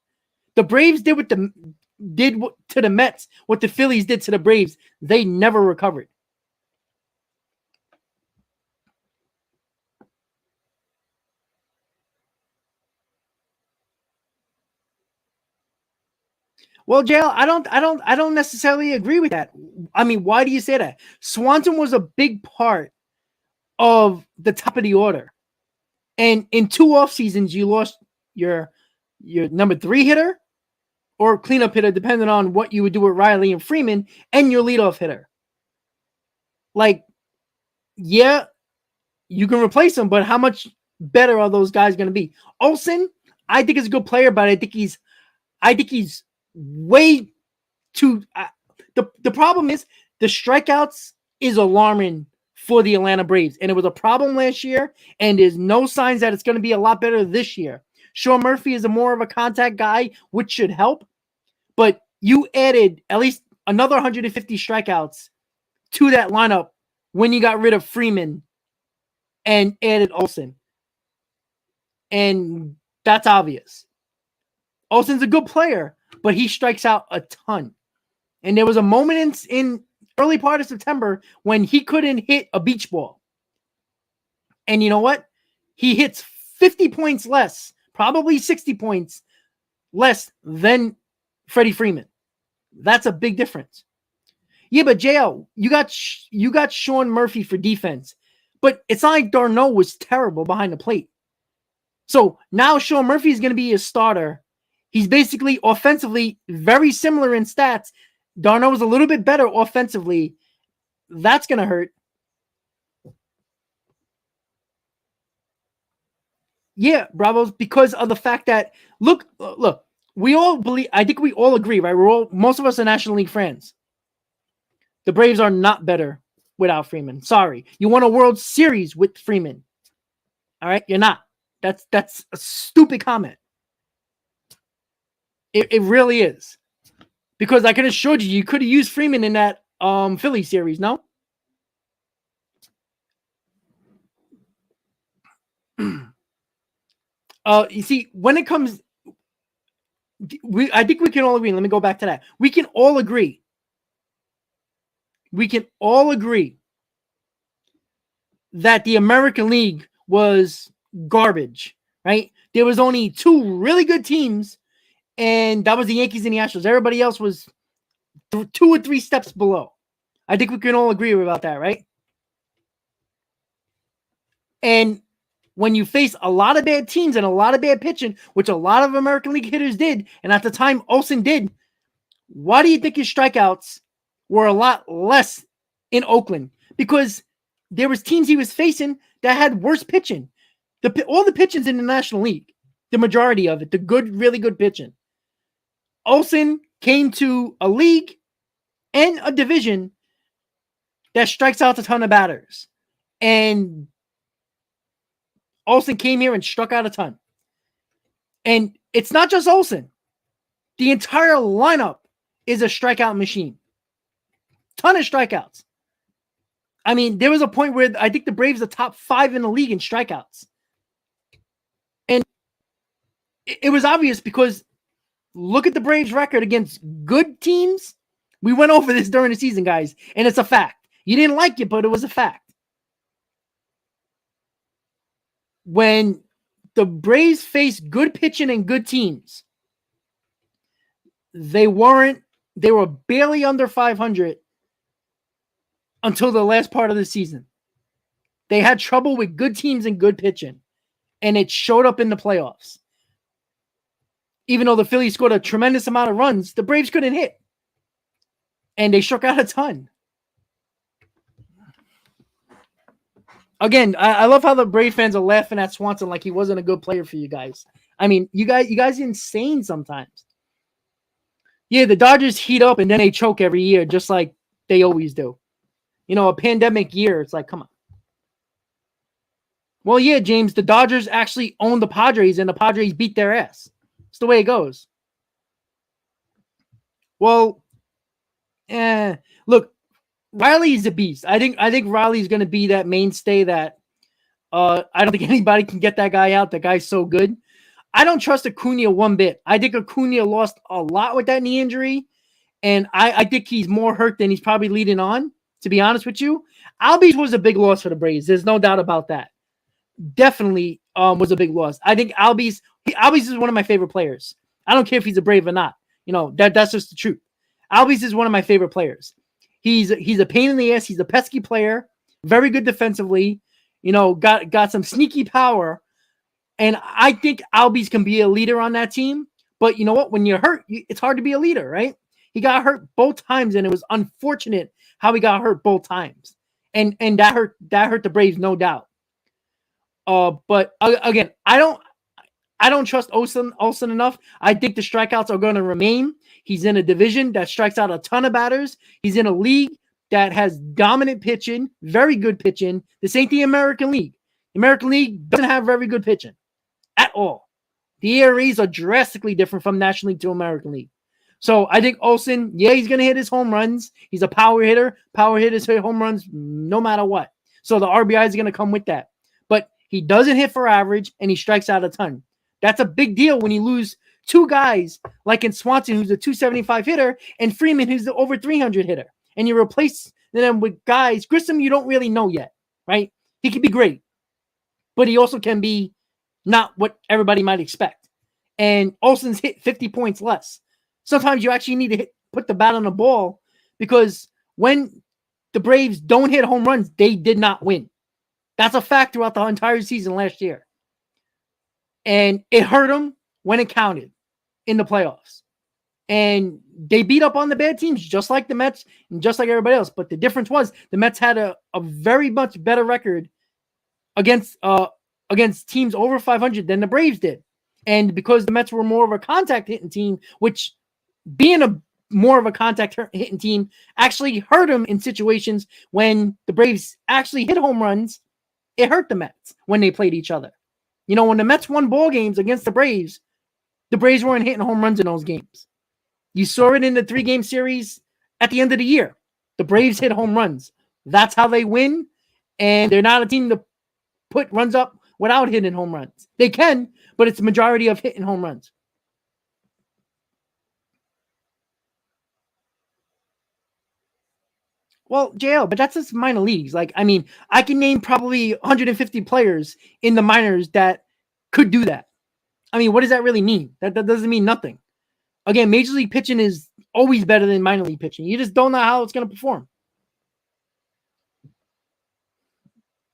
The Braves did to the Mets what the Phillies did to the Braves. They never recovered. Well, JL, I don't necessarily agree with that. I mean, why do you say that? Swanson was a big part of the top of the order. And in 2 off seasons, you lost your number 3 hitter or cleanup hitter, depending on what you would do with Riley and Freeman, and your leadoff hitter. Yeah, you can replace them, but how much better are those guys going to be? Olsen, I think is a good player, but I think he's way too. The problem is the strikeouts is alarming for the Atlanta Braves, and it was a problem last year, and there's no signs that it's going to be a lot better this year. Sean Murphy is more of a contact guy, which should help, but you added at least another 150 strikeouts to that lineup when you got rid of Freeman and added Olsen, and that's obvious. Olsen's a good player, but he strikes out a ton. And there was a moment in early part of September when he couldn't hit a beach ball. And you know what? He hits 50 points less, probably 60 points less than Freddie Freeman. That's a big difference. Yeah, but JL, you got Sean Murphy for defense. But it's not like d'Arnaud was terrible behind the plate. So now Sean Murphy is going to be a starter. He's basically offensively very similar in stats. d'Arnaud was a little bit better offensively. That's going to hurt. Yeah, Bravos, because of the fact that, look, we all believe, I think we all agree, right? Most of us are National League fans. The Braves are not better without Freeman. Sorry. You won a World Series with Freeman. All right? You're not. That's a stupid comment. It really is. Because I can assure you could have used Freeman in that Philly series, no? You see, when it comes, I think we can all agree. Let me go back to that. We can all agree. That the American League was garbage, right? There was only 2 really good teams And that was the Yankees and the Astros. Everybody else was 2 or 3 steps below. I think we can all agree about that, right? And when you face a lot of bad teams and a lot of bad pitching, which a lot of American League hitters did, and at the time Olsen did, why do you think his strikeouts were a lot less in Oakland? Because there was teams he was facing that had worse pitching. All the pitchings in the National League, the majority of it, the good, really good pitching. Olsen came to a league and a division that strikes out a ton of batters. And Olsen came here and struck out a ton. And it's not just Olsen. The entire lineup is a strikeout machine. Ton of strikeouts. I mean, there was a point where I think the Braves are top 5 in the league in strikeouts. And it was obvious because look at the Braves' record against good teams. We went over this during the season, guys, and it's a fact. You didn't like it, but it was a fact. When the Braves faced good pitching and good teams, they were barely under 500 until the last part of the season. They had trouble with good teams and good pitching, and it showed up in the playoffs. Even though the Phillies scored a tremendous amount of runs, the Braves couldn't hit, and they struck out a ton. Again, I love how the Brave fans are laughing at Swanson like he wasn't a good player for you guys. I mean, you guys are insane sometimes. Yeah, the Dodgers heat up and then they choke every year, just like they always do. You know, a pandemic year, it's like, come on. Well, yeah, James, the Dodgers actually own the Padres and the Padres beat their ass. It's the way it goes. Well, look, Riley's a beast. I think Riley's going to be that mainstay that I don't think anybody can get that guy out. That guy's so good. I don't trust Acuna one bit. I think Acuna lost a lot with that knee injury, and I think he's more hurt than he's probably leading on, to be honest with you. Albies was a big loss for the Braves. There's no doubt about that. Definitely was a big loss. I think Albies is one of my favorite players. I don't care if he's a Brave or not. You know, that's just the truth. Albies is one of my favorite players. He's a pain in the ass. He's a pesky player. Very good defensively. You know, got some sneaky power. And I think Albies can be a leader on that team. But you know what? When you're hurt, it's hard to be a leader, right? He got hurt both times, and it was unfortunate how he got hurt both times. And that hurt the Braves, no doubt. But again, I don't trust Olsen enough. I think the strikeouts are going to remain. He's in a division that strikes out a ton of batters. He's in a league that has dominant pitching, very good pitching. This ain't the American League. The American League doesn't have very good pitching at all. The ERAs are drastically different from National League to American League. So I think Olsen, yeah, he's going to hit his home runs. He's a power hitter. Power hitters hit home runs no matter what. So the RBI is going to come with that. But he doesn't hit for average, and he strikes out a ton. That's a big deal when you lose two guys like in Swanson, who's a 275 hitter, and Freeman, who's the over 300 hitter. And you replace them with guys. Grissom, you don't really know yet, right? He could be great, but he also can be not what everybody might expect. And Olsen's hit 50 points less. Sometimes you actually need to put the bat on the ball, because when the Braves don't hit home runs, they did not win. That's a fact throughout the entire season last year. And it hurt them when it counted in the playoffs. And they beat up on the bad teams, just like the Mets and just like everybody else. But the difference was the Mets had a very much better record against teams over 500 than the Braves did. And because the Mets were more of a contact hitting team, which being a more of a contact hitting team actually hurt them in situations when the Braves actually hit home runs, it hurt the Mets when they played each other. You know, when the Mets won ball games against the Braves weren't hitting home runs in those games. You saw it in the 3-game series at the end of the year. The Braves hit home runs. That's how they win, and they're not a team to put runs up without hitting home runs. They can, but it's the majority of hitting home runs. Well, JL, but that's just minor leagues. Like, I mean, I can name probably 150 players in the minors that could do that. I mean, what does that really mean? That doesn't mean nothing. Again, major league pitching is always better than minor league pitching. You just don't know how it's going to perform.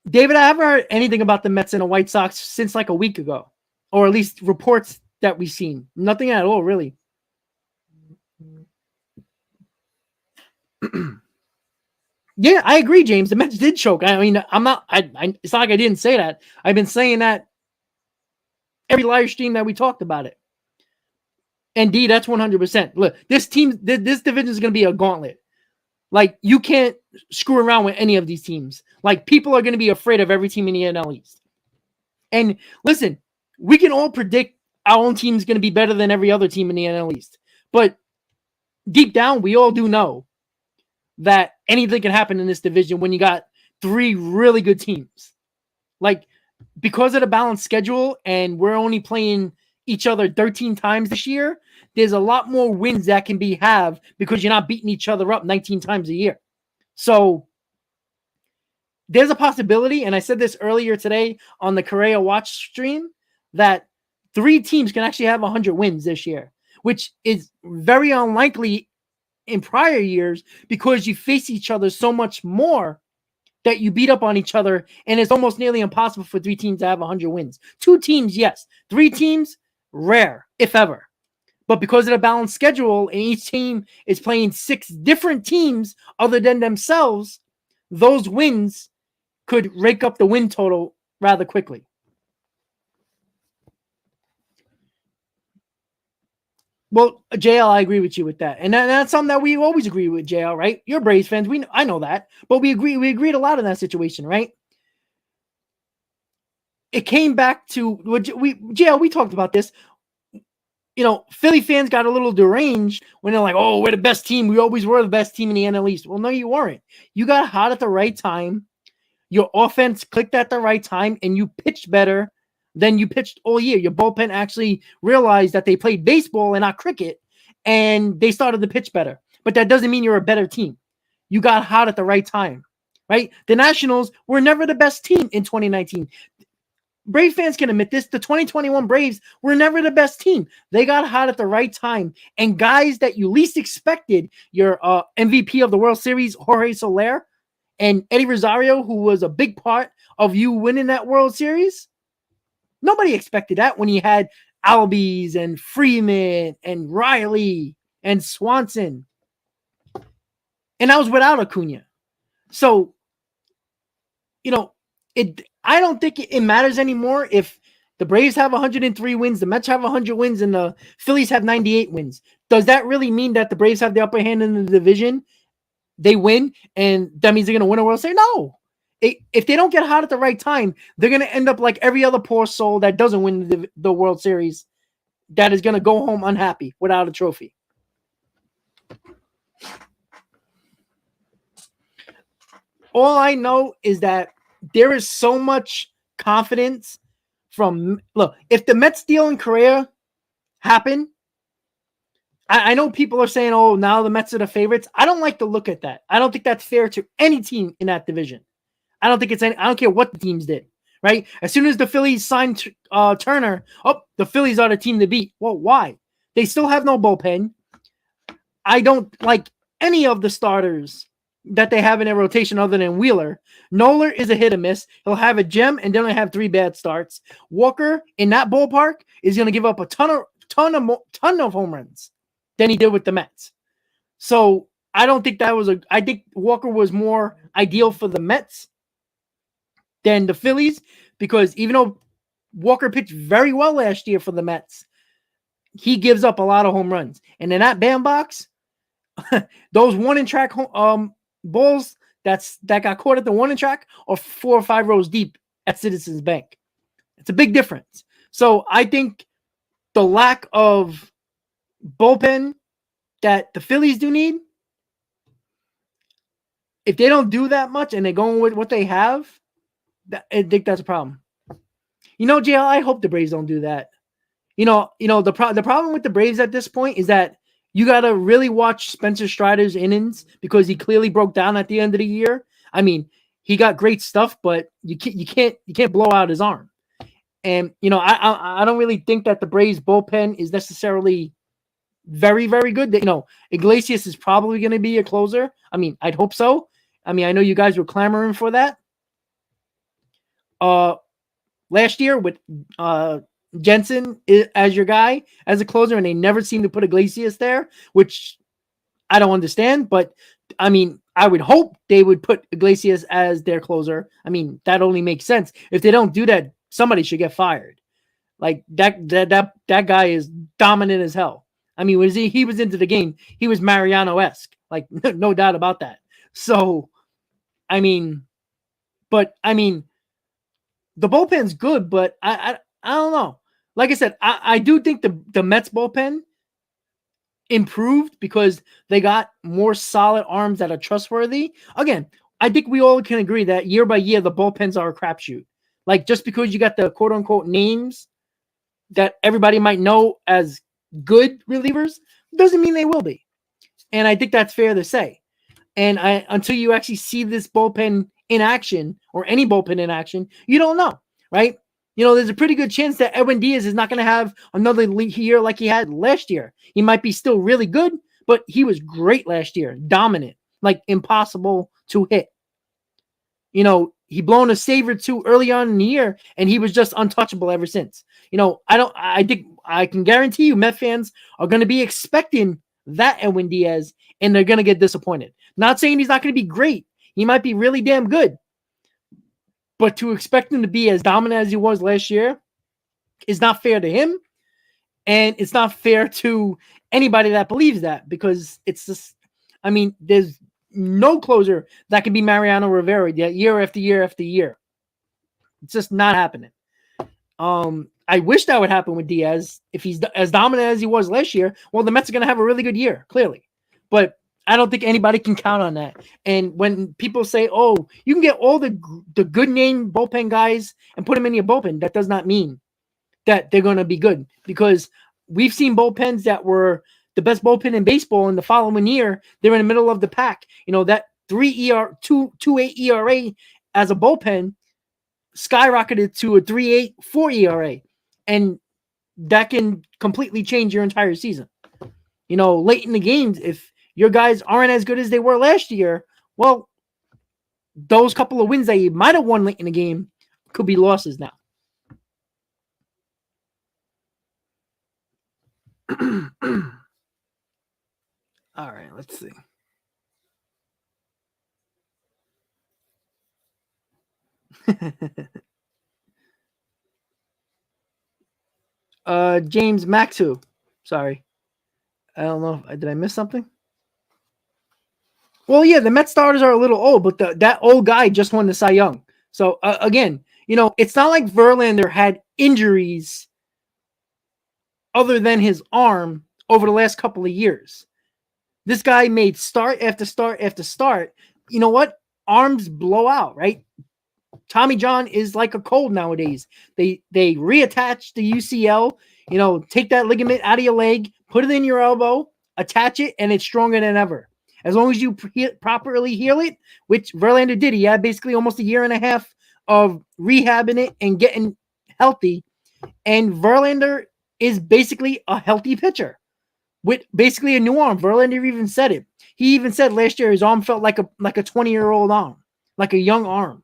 David, I haven't heard anything about the Mets and the White Sox since like a week ago, or at least reports that we've seen. Nothing at all, really. Yeah, I agree, James. The Mets did choke. I mean, I'm not. It's not like I didn't say that. I've been saying that every live stream that we talked about it. Indeed, that's 100%. Look, this division is going to be a gauntlet. Like, you can't screw around with any of these teams. Like, people are going to be afraid of every team in the NL East. And listen, we can all predict our own team is going to be better than every other team in the NL East. But deep down, we all do know that anything can happen in this division when you got three really good teams. Like, because of the balanced schedule and we're only playing each other 13 times this year, there's a lot more wins that can be have because you're not beating each other up 19 times a year. So there's a possibility, and I said this earlier today on the Correa Watch stream, that 3 teams can actually have 100 wins this year, which is very unlikely in prior years because you face each other so much more that you beat up on each other, and it's almost nearly impossible for 3 teams to have 100 wins. 2 teams, yes. 3 teams, rare, if ever. But because of the balanced schedule and each team is playing 6 different teams other than themselves, those wins could rake up the win total rather quickly. Well, JL, I agree with you with that. And that's something that we always agree with, JL, right? You're Braves fans. I know that. But we agreed a lot in that situation, right? It came back to JL, we talked about this. You know, Philly fans got a little deranged when they're like, oh, we're the best team. We always were the best team in the NL East. Well, no, you weren't. You got hot at the right time. Your offense clicked at the right time, and you pitched better than you pitched all year. Your bullpen actually realized that they played baseball and not cricket, and they started to pitch better. But that doesn't mean you're a better team. You got hot at the right time, right? The Nationals were never the best team in 2019. Brave fans can admit this. The 2021 Braves were never the best team. They got hot at the right time. And guys that you least expected, your MVP of the World Series, Jorge Soler, and Eddie Rosario, who was a big part of you winning that World Series, nobody expected that when you had Albies and Freeman and Riley and Swanson. And that was without Acuna. So, you know, I don't think it matters anymore if the Braves have 103 wins, the Mets have 100 wins, and the Phillies have 98 wins. Does that really mean that the Braves have the upper hand in the division? They win, and that means they're going to win a World Series? No. If they don't get hot at the right time, they're going to end up like every other poor soul that doesn't win the World Series, that is going to go home unhappy without a trophy. All I know is that there is so much confidence from – look, if the Mets deal in Correa happen, I know people are saying, oh, now the Mets are the favorites. I don't like to look at that. I don't think that's fair to any team in that division. I don't care what the teams did, right? As soon as the Phillies signed Turner, the Phillies are the team to beat. Well, why? They still have no bullpen. I don't like any of the starters that they have in their rotation other than Wheeler. Nola is a hit or miss. He'll have a gem and then he'll have 3 bad starts. Walker in that ballpark is going to give up a ton of home runs than he did with the Mets. So I don't think I think Walker was more ideal for the Mets than the Phillies, because even though Walker pitched very well last year for the Mets, he gives up a lot of home runs. And in that bandbox, those 1-in-track balls that got caught at the 1-in-track are 4 or 5 rows deep at Citizens Bank. It's a big difference. So I think the lack of bullpen that the Phillies do need, if they don't do that much and they're going with what they have, I think that's a problem. You know, JL, I hope the Braves don't do that. You know, the problem with the Braves at this point is that you got to really watch Spencer Strider's innings, because he clearly broke down at the end of the year. I mean, he got great stuff, but you can't blow out his arm. And, you know, I don't really think that the Braves bullpen is necessarily very, very good. That, Iglesias is probably going to be a closer. I mean, I'd hope so. I mean, I know you guys were clamoring for that. Last year with Jensen as your guy, as a closer, and they never seem to put Iglesias there, which I don't understand. But, I mean, I would hope they would put Iglesias as their closer. I mean, that only makes sense. If they don't do that, somebody should get fired. Like, that guy is dominant as hell. I mean, he was into the game. He was Mariano-esque. Like, no doubt about that. So, I mean, the bullpen's good, but I don't know. Like I said, I do think the Mets bullpen improved because they got more solid arms that are trustworthy. Again, I think we all can agree that year by year the bullpens are a crapshoot. Like, just because you got the quote unquote names that everybody might know as good relievers doesn't mean they will be. And I think that's fair to say. And until you actually see this bullpen in action, or any bullpen in action, you don't know, right? There's a pretty good chance that Edwin Diaz is not going to have another year like he had last year. He might be still really good, but he was great last year, dominant, like impossible to hit. He blown a save or two early on in the year, and he was just untouchable ever since. I think I can guarantee you Met fans are going to be expecting that Edwin Diaz, and they're going to get disappointed. Not saying he's not going to be great. He might be really damn good. But to expect him to be as dominant as he was last year is not fair to him. And it's not fair to anybody that believes that, because it's just, I mean, there's no closer that can be Mariano Rivera year after year after year. It's just not happening. I wish that would happen with Diaz. If he's as dominant as he was last year, well, the Mets are going to have a really good year, clearly. But I don't think anybody can count on that. And when people say, oh, you can get all the good name bullpen guys and put them in your bullpen, that does not mean that they're going to be good, because we've seen bullpens that were the best bullpen in baseball, in the following year, they're in the middle of the pack. That 2.8 ERA as a bullpen skyrocketed to a 3.84 ERA. And that can completely change your entire season. Late in the games, if your guys aren't as good as they were last year, well, those couple of wins that you might have won late in the game could be losses now. All right, let's see. James Maxu. Sorry. I don't know. Did I miss something? Well, yeah, the Mets starters are a little old, but that old guy just won the Cy Young. So, again, it's not like Verlander had injuries other than his arm over the last couple of years. This guy made start after start after start. You know what? Arms blow out, right? Tommy John is like a cold nowadays. They reattach the UCL, take that ligament out of your leg, put it in your elbow, attach it, and it's stronger than ever. As long as you properly heal it, which Verlander did. He had basically almost a year and a half of rehabbing it and getting healthy. And Verlander is basically a healthy pitcher with basically a new arm. Verlander even said it. He even said last year his arm felt like a 20-year-old arm, like a young arm.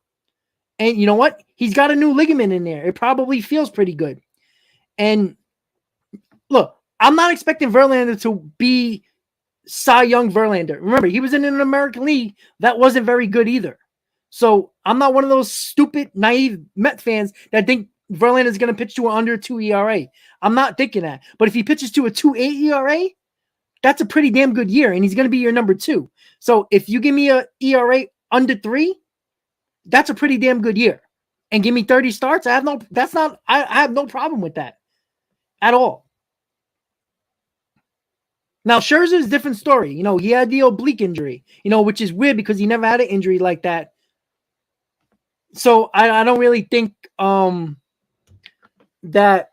And you know what? He's got a new ligament in there. It probably feels pretty good. And look, I'm not expecting Verlander to be Cy Young Verlander. Remember, he was in an American League that wasn't very good either. So I'm not one of those stupid, naive Met fans that think Verlander is going to pitch to an under 2 ERA. I'm not thinking that. But if he pitches to a 2.8 ERA, that's a pretty damn good year, and he's going to be your number 2. So if you give me a ERA under 3, that's a pretty damn good year. And give me 30 starts, I have no problem with that at all. Now, Scherzer's a different story. He had the oblique injury, which is weird because he never had an injury like that. So I don't really think that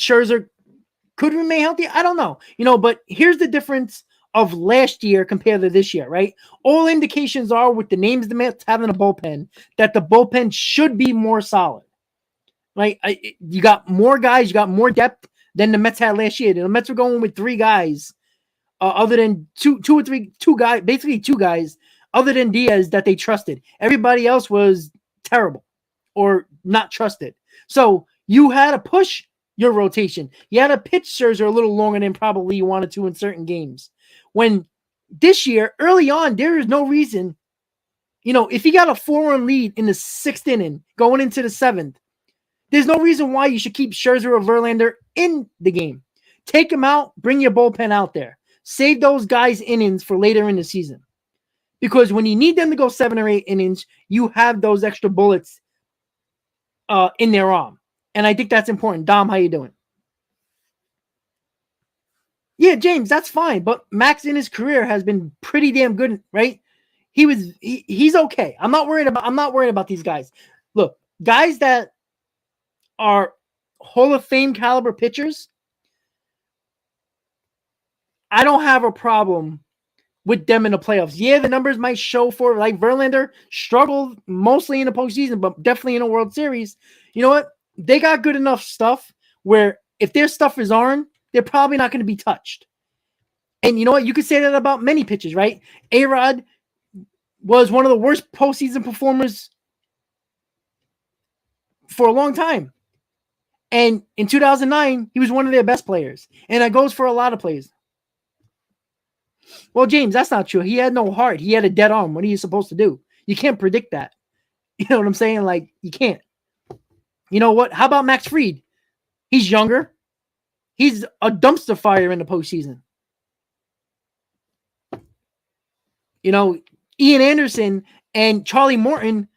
Scherzer could remain healthy. I don't know. But here's the difference of last year compared to this year, right? All indications are, with the names the Mets have in a bullpen, that the bullpen should be more solid. right? You got more guys, you got more depth than the Mets had last year. The Mets were going with 3 guys, other than two guys, basically 2 guys, other than Diaz that they trusted. Everybody else was terrible or not trusted. So you had to push your rotation. You had to pitch Scherzer a little longer than probably you wanted to in certain games. When this year, early on, there is no reason, if you got a 4-run lead in the 6th inning going into the 7th, there's no reason why you should keep Scherzer or Verlander in the game. Take them out, bring your bullpen out there. Save those guys' innings for later in the season. Because when you need them to go 7 or 8 innings, you have those extra bullets in their arm. And I think that's important. Dom, how you doing? Yeah, James, that's fine. But Max in his career has been pretty damn good, right? He's okay. I'm not worried about these guys. Look, guys that are Hall of Fame caliber pitchers, I don't have a problem with them in the playoffs. Yeah, the numbers might show for, like, Verlander struggled mostly in the postseason, but definitely in a World Series. You know what? They got good enough stuff where if their stuff is on, they're probably not going to be touched. And you know what? You could say that about many pitchers, right? A-Rod was one of the worst postseason performers for a long time. And in 2009, he was one of their best players. And that goes for a lot of players. Well, James, that's not true. He had no heart. He had a dead arm. What are you supposed to do? You can't predict that. You know what I'm saying? Like, you can't. You know what? How about Max Fried? He's younger. He's a dumpster fire in the postseason. Ian Anderson and Charlie Morton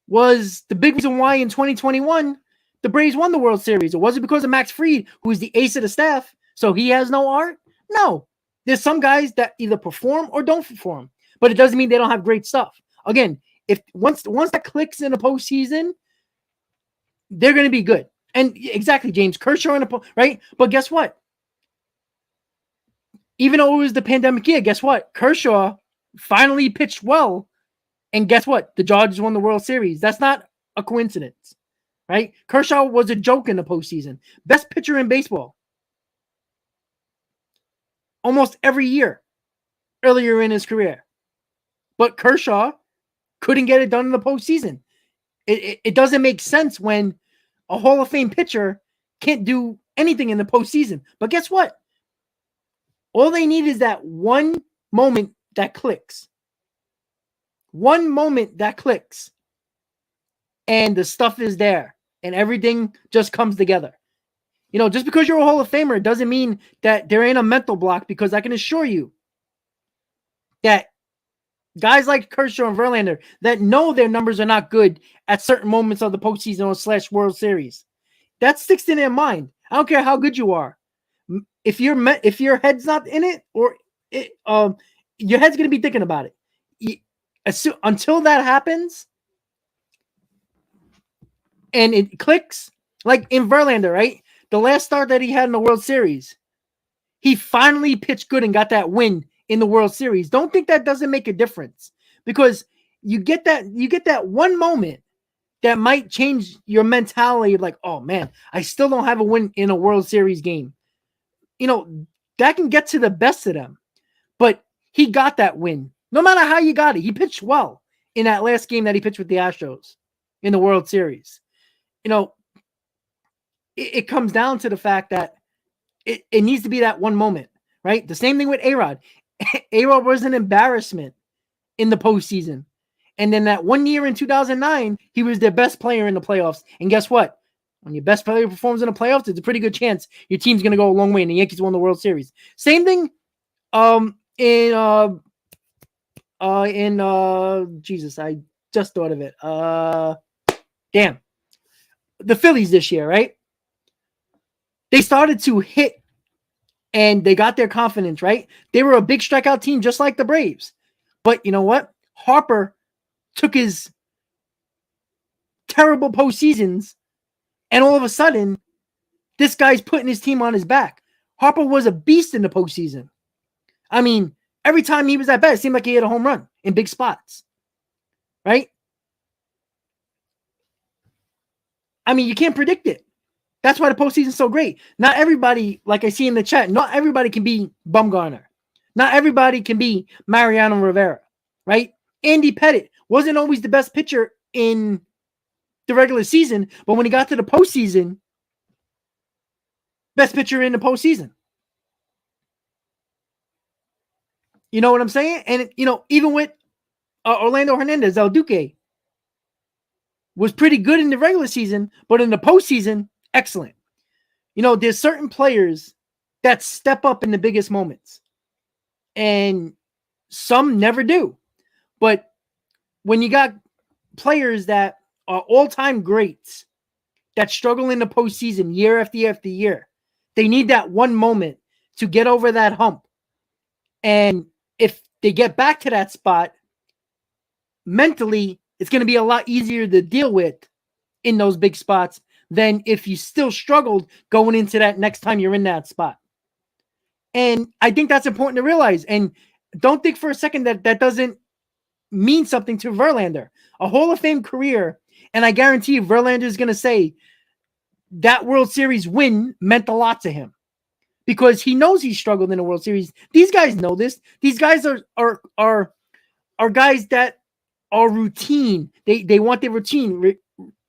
was the big reason why in 2021 the Braves won the World Series. It wasn't because of Max Fried, who is the ace of the staff, so he has no art. No, there's some guys that either perform or don't perform, but it doesn't mean they don't have great stuff. Again, if once that clicks in the postseason, they're going to be good. And exactly, James, Kershaw in the right. But guess what? Even though it was the pandemic year, guess what? Kershaw finally pitched well. And guess what? The Dodgers won the World Series. That's not a coincidence, right? Kershaw was a joke in the postseason. Best pitcher in baseball. Almost every year earlier in his career. But Kershaw couldn't get it done in the postseason. It doesn't make sense when a Hall of Fame pitcher can't do anything in the postseason. But guess what? All they need is that one moment that clicks. One moment that clicks. And the stuff is there. And everything just comes together. Just because you're a Hall of Famer doesn't mean that there ain't a mental block, because I can assure you that guys like Kershaw and Verlander that know their numbers are not good at certain moments of the postseason or / World Series, that sticks in their mind. I don't care how good you are. If your head's not in it, your head's going to be thinking about it. Until that happens and it clicks, like in Verlander, right? The last start that he had in the World Series, he finally pitched good and got that win in the World Series. Don't think that doesn't make a difference, because you get that one moment that might change your mentality. Like, oh man, I still don't have a win in a World Series game. That can get to the best of them, but he got that win. No matter how you got it, he pitched well in that last game that he pitched with the Astros in the World Series. It comes down to the fact that it needs to be that one moment, right? The same thing with A-Rod. A-Rod was an embarrassment in the postseason. And then that one year in 2009, he was their best player in the playoffs. And guess what? When your best player performs in the playoffs, there's a pretty good chance your team's going to go a long way, and the Yankees won the World Series. Same thing Jesus, I just thought of it. The Phillies this year, right? They started to hit and they got their confidence, right? They were a big strikeout team just like the Braves. But you know what? Harper took his terrible postseasons, and all of a sudden, this guy's putting his team on his back. Harper was a beast in the postseason. I mean, every time he was at bat, it seemed like he hit a home run in big spots, right? I mean, you can't predict it. That's why the postseason's so great. Not everybody, like I see in the chat, not everybody can be Bumgarner. Not everybody can be Mariano Rivera, right? Andy Pettitte wasn't always the best pitcher in the regular season, but when he got to the postseason, best pitcher in the postseason. You know what I'm saying? And, even with Orlando Hernandez, El Duque was pretty good in the regular season, but in the postseason, excellent. There's certain players that step up in the biggest moments, and some never do. But when you got players that are all-time greats that struggle in the postseason year after year after year, they need that one moment to get over that hump. And if they get back to that spot, mentally, it's going to be a lot easier to deal with in those big spots than if you still struggled going into that next time you're in that spot. And I think that's important to realize. And don't think for a second that that doesn't mean something to Verlander. A Hall of Fame career, and I guarantee you Verlander is going to say that World Series win meant a lot to him because he knows he struggled in the World Series. These guys know this. These guys are guys that are routine. They want their routine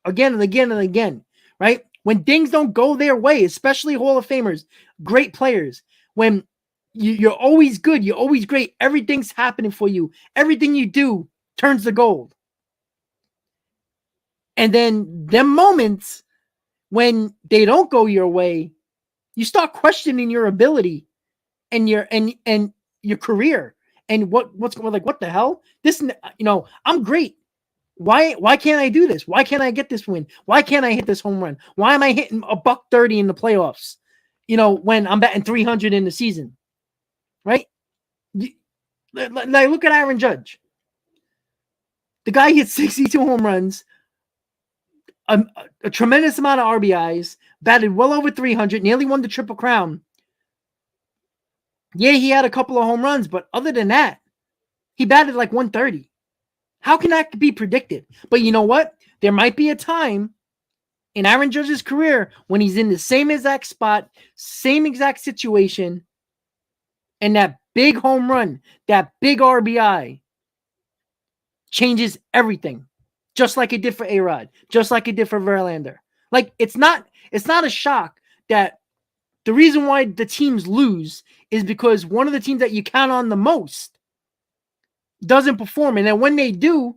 again and again and again, right? When things don't go their way, especially Hall of Famers, great players, when you're always good, you're always great, everything's happening for you, everything you do turns to gold. And then them moments when they don't go your way, you start questioning your ability and your career and what's going, like, what the hell? This, I'm great. Why can't I do this? Why can't I get this win? Why can't I hit this home run? Why am I hitting $130 in the playoffs? When I'm batting 300 in the season, right? Like, look at Aaron Judge. The guy hit 62 home runs, a tremendous amount of RBIs, batted well over 300, nearly won the Triple Crown. Yeah, he had a couple of home runs, but other than that, he batted like 130. How can that be predicted? But you know what? There might be a time in Aaron Judge's career when he's in the same exact spot, same exact situation, and that big home run, that big RBI changes everything. Just like it did for A-Rod, just like it did for Verlander. Like, it's not a shock that the reason why the teams lose is because one of the teams that you count on the most doesn't perform. And then when they do,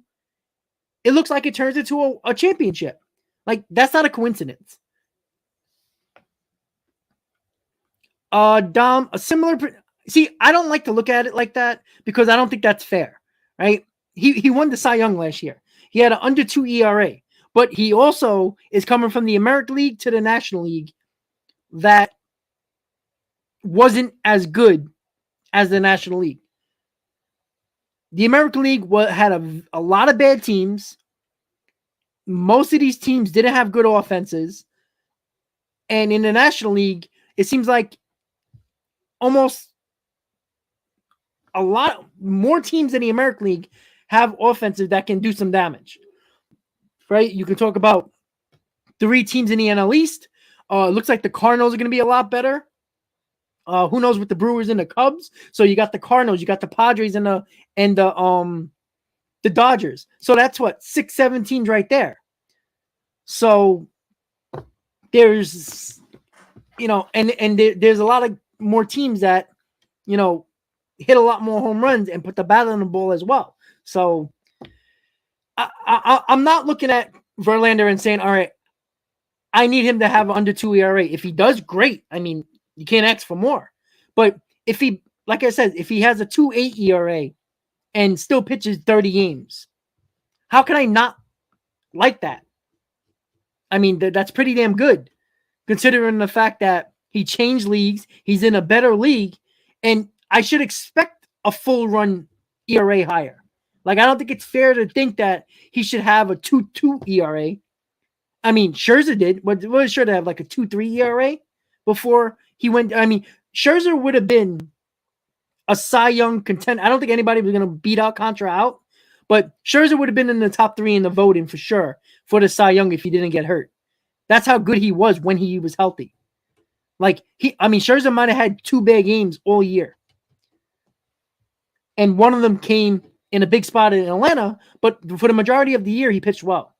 it looks like it turns into a championship. Like, that's not a coincidence. Dom, see, I don't like to look at it like that because I don't think that's fair, right? He won the Cy Young last year. He had an under 2 ERA, but he also is coming from the American League to the National League that wasn't as good as the National League. The American League had a lot of bad teams. Most of these teams didn't have good offenses. And in the National League, it seems like almost a lot more teams in the American League have offenses that can do some damage, right? You can talk about 3 teams in the NL East. It looks like the Cardinals are going to be a lot better. Who knows with the Brewers and the Cubs? So you got the Cardinals, you got the Padres and the Dodgers. So that's what 6-7 teams right there. So there's there's a lot of more teams that hit a lot more home runs and put the bat on the ball as well. So I'm not looking at Verlander and saying, all right, I need him to have under 2 ERA. If he does, great. I mean, you can't ask for more. But if he, like I said, if he has a 2.8 ERA and still pitches 30 games, how can I not like that? I mean, that's pretty damn good, considering the fact that he changed leagues. He's in a better league, and I should expect a full run ERA higher. Like, I don't think it's fair to think that he should have a 2.2 ERA. I mean, Scherzer did. But was Scherzer have like a 2.3 ERA before he went? I mean, Scherzer would have been a Cy Young contender. I don't think anybody was going to beat out Contra out, but Scherzer would have been in the top 3 in the voting for sure for the Cy Young if he didn't get hurt. That's how good he was when he was healthy. Like Scherzer might have had 2 bad games all year. And one of them came in a big spot in Atlanta, but for the majority of the year, he pitched well.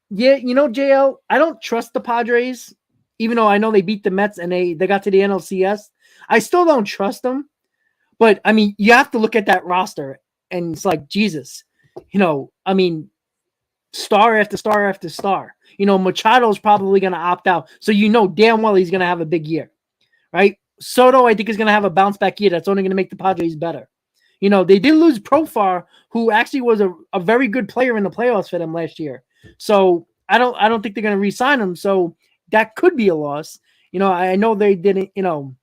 Yeah, JL, I don't trust the Padres, even though I know they beat the Mets and they got to the NLCS. I still don't trust them. But, you have to look at that roster, and it's like, Jesus. Star after star after star. Machado's probably going to opt out. So damn well he's going to have a big year, right? Soto, I think, is going to have a bounce back year. That's only going to make the Padres better. They did lose Profar, who actually was a very good player in the playoffs for them last year. So I don't think they're going to re-sign him. So that could be a loss. I know they didn't, you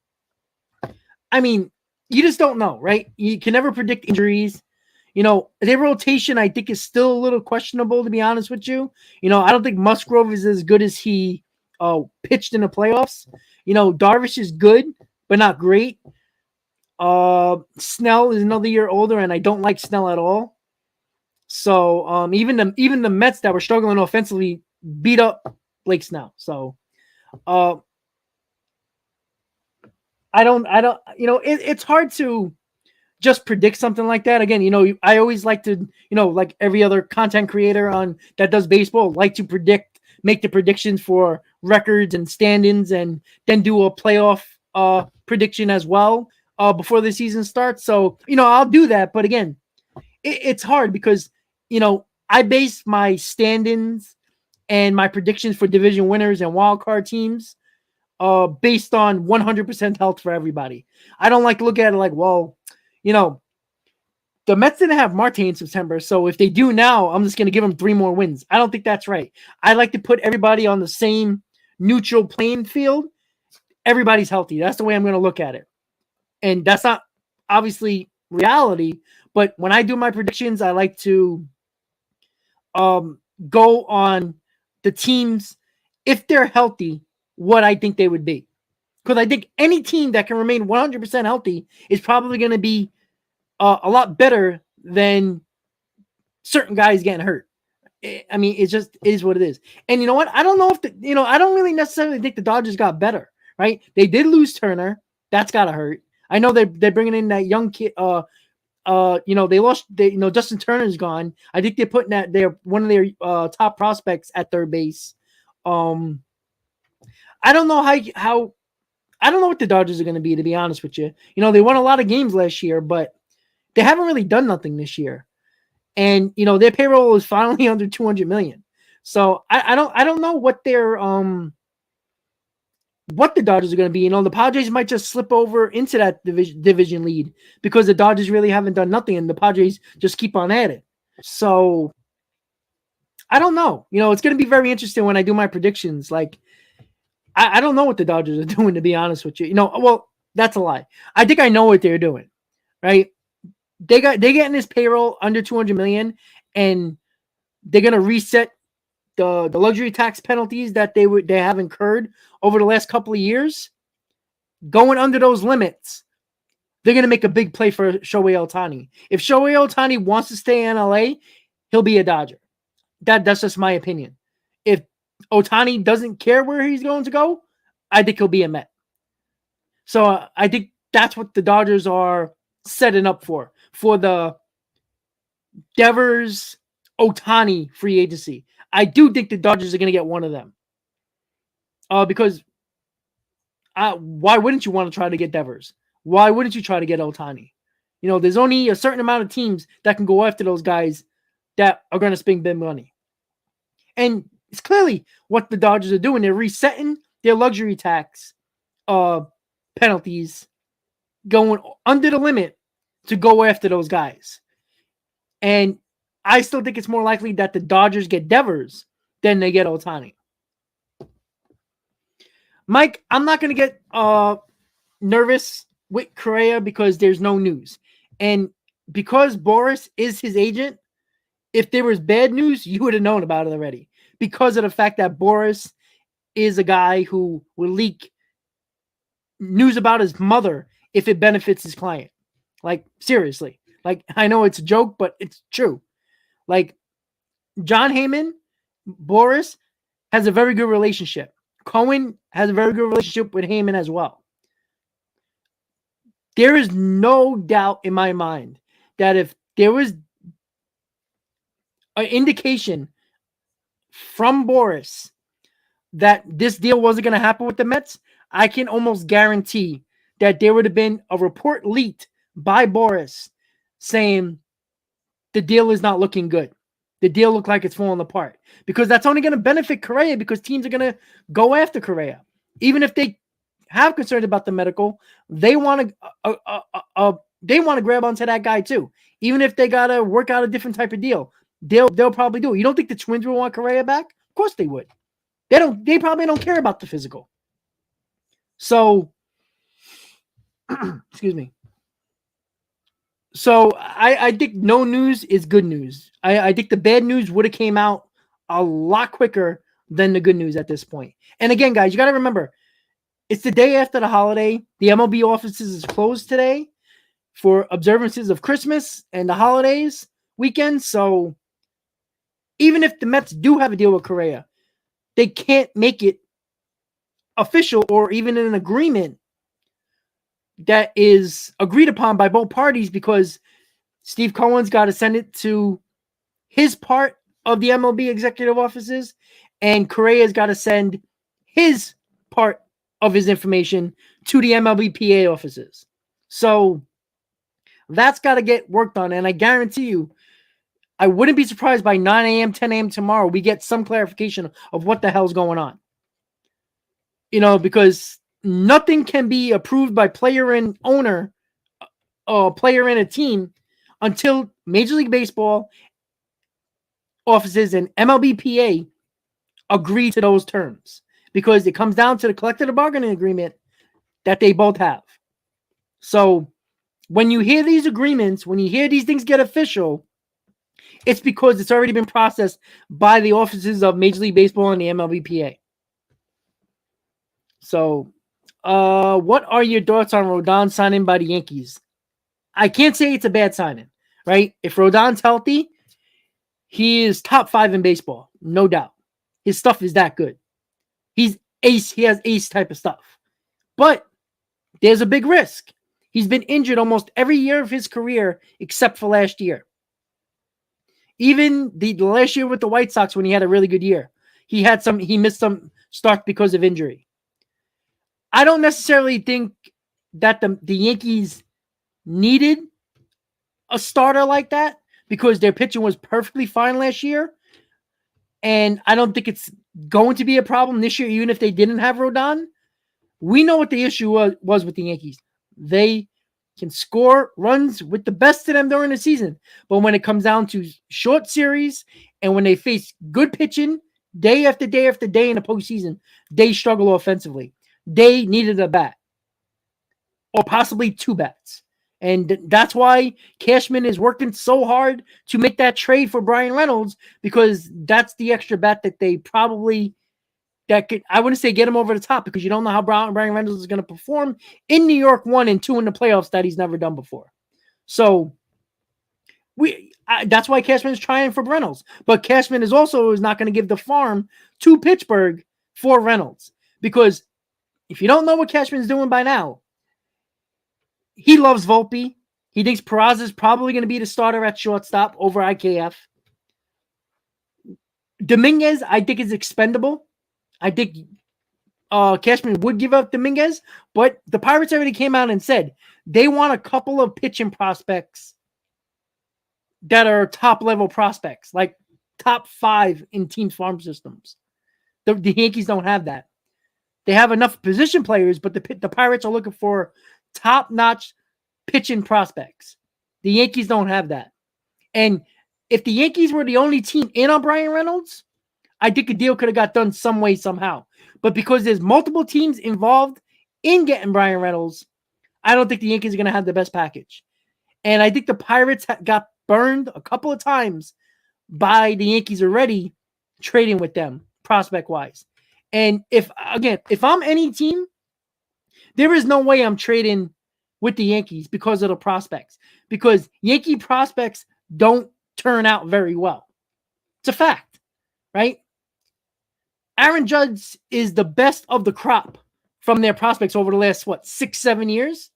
just don't know, right? You can never predict injuries. Their rotation, I think, is still a little questionable, to be honest with you. I don't think Musgrove is as good as he pitched in the playoffs. Darvish is good, but not great. Snell is another year older, and I don't like Snell at all. So even the Mets that were struggling offensively beat up Blake Snell. So it's hard to just predict something like that. Again, I always like to, like every other content creator that does baseball, like to make the predictions for records and stand-ins, and then do a playoff prediction as well before the season starts. So, I'll do that. But again, it's hard because, I base my stand-ins and my predictions for division winners and wild card teams based on 100% health for everybody. I don't like to look at it like, well, the Mets didn't have Marte in September, so if they do now, I'm just going to give them 3 more wins. I don't think that's right. I like to put everybody on the same neutral playing field. Everybody's healthy. That's the way I'm going to look at it. And that's not obviously reality, but when I do my predictions, I like to go on the teams, if they're healthy, what I think they would be. Because I think any team that can remain 100% healthy is probably going to be a lot better than certain guys getting hurt. It just is what it is. And you know what? I don't know if I don't really necessarily think the Dodgers got better, right? They did lose Turner. That's got to hurt. I know they're bringing in that young kid. They lost. Justin Turner's gone. I think they're putting they're one of their top prospects at third base. I don't know how. I don't know what the Dodgers are going to be to honest with you. They won a lot of games last year, but they haven't really done nothing this year. And their payroll is finally under 200 million. So I don't know what their what the Dodgers are going to be. The Padres might just slip over into that division lead because the Dodgers really haven't done nothing, and the Padres just keep on at it. So I don't know. It's going to be very interesting when I do my predictions. Like, I don't know what the Dodgers are doing, to be honest with you. Well, that's a lie. I think I know what they're doing, right? They getting this payroll under 200 million, and they're going to reset the luxury tax penalties that they have incurred over the last couple of years. Going under those limits, they're going to make a big play for Shohei Ohtani. If Shohei Ohtani wants to stay in LA, he'll be a Dodger. That's just my opinion. If Ohtani doesn't care where he's going to go, I think he'll be a Met. So I think that's what the Dodgers are setting up for the Devers Ohtani free agency. I do think the Dodgers are going to get one of them. Because why wouldn't you want to try to get Devers? Why wouldn't you try to get Ohtani? There's only a certain amount of teams that can go after those guys that are going to spend big money. And it's clearly what the Dodgers are doing. They're resetting their luxury tax penalties, going under the limit to go after those guys. And I still think it's more likely that the Dodgers get Devers than they get Ohtani. Mike, I'm not going to get nervous with Correa because there's no news. And because Boris is his agent, if there was bad news, you would have known about it already. Because of the fact that Boris is a guy who will leak news about his mother if it benefits his client. Like, seriously. Like, I know it's a joke, but it's true. Like, John Heyman, Boris, has a very good relationship. Cohen has a very good relationship with Heyman as well. There is no doubt in my mind that if there was an indication from Boris that this deal wasn't going to happen with the Mets, I can almost guarantee that there would have been a report leaked by Boris saying the deal is not looking good. The deal looked like it's falling apart, because that's only going to benefit Correa, because teams are going to go after Correa. Even if they have concerns about the medical, they want to grab onto that guy too. Even if they got to work out a different type of deal, they'll probably do it. You don't think the Twins will want Correa back? Of course they would. They probably don't care about the physical. So, excuse me. So I think no news is good news. I think the bad news would have came out a lot quicker than the good news at this point. And again, guys, you got to remember, it's the day after the holiday. The MLB offices is closed today for observances of Christmas and the holidays weekend. So even if the Mets do have a deal with Correa, they can't make it official or even an agreement that is agreed upon by both parties, because Steve Cohen's got to send it to his part of the MLB executive offices, and Correa's got to send his part of his information to the MLB PA offices. So that's got to get worked on, and I guarantee you, I wouldn't be surprised by 9 a.m., 10 a.m. tomorrow, we get some clarification of what the hell's going on. Because nothing can be approved by player and owner, player and a team, until Major League Baseball offices and MLB PA agree to those terms, because it comes down to the collective bargaining agreement that they both have. So when you hear these agreements, when you hear these things get official, it's because it's already been processed by the offices of Major League Baseball and the MLB PA. So what are your thoughts on Rodon signing by the Yankees? I can't say it's a bad signing, right? If Rodon's healthy, he is top 5 in baseball, no doubt. His stuff is that good. He's ace. He has ace type of stuff. But there's a big risk. He's been injured almost every year of his career except for last year. Even the last year with the White Sox, when he had a really good year, he missed some starts because of injury. I don't necessarily think that the Yankees needed a starter like that, because their pitching was perfectly fine last year. And I don't think it's going to be a problem this year, even if they didn't have Rodon. We know what the issue was with the Yankees. They can score runs with the best of them during the season. But when it comes down to short series and when they face good pitching day after day after day in the postseason, they struggle offensively. They needed a bat, or possibly 2 bats. And that's why Cashman is working so hard to make that trade for Brian Reynolds, because that's the extra bat that they probably, that could, I wouldn't say get him over the top, because you don't know how Brian Reynolds is going to perform in New York 1 and 2 in the playoffs that he's never done before. So that's why Cashman is trying for Reynolds. But Cashman is not going to give the farm to Pittsburgh for Reynolds, because if you don't know what Cashman's doing by now, he loves Volpe. He thinks Peraza is probably going to be the starter at shortstop over IKF. Dominguez, I think, is expendable. I think Cashman would give up Dominguez, but the Pirates already came out and said they want a couple of pitching prospects that are top-level prospects, like top 5 in teams' farm systems. The Yankees don't have that. They have enough position players, but the Pirates are looking for top-notch pitching prospects. The Yankees don't have that. And if the Yankees were the only team in on Brian Reynolds, I think a deal could have got done some way, somehow. But because there's multiple teams involved in getting Brian Reynolds, I don't think the Yankees are going to have the best package. And I think the Pirates got burned a couple of times by the Yankees already trading with them, prospect-wise. And if I'm any team, there is no way I'm trading with the Yankees because of the prospects. Because Yankee prospects don't turn out very well. It's a fact, right? Aaron Judge is the best of the crop from their prospects over the last, 6-7 years?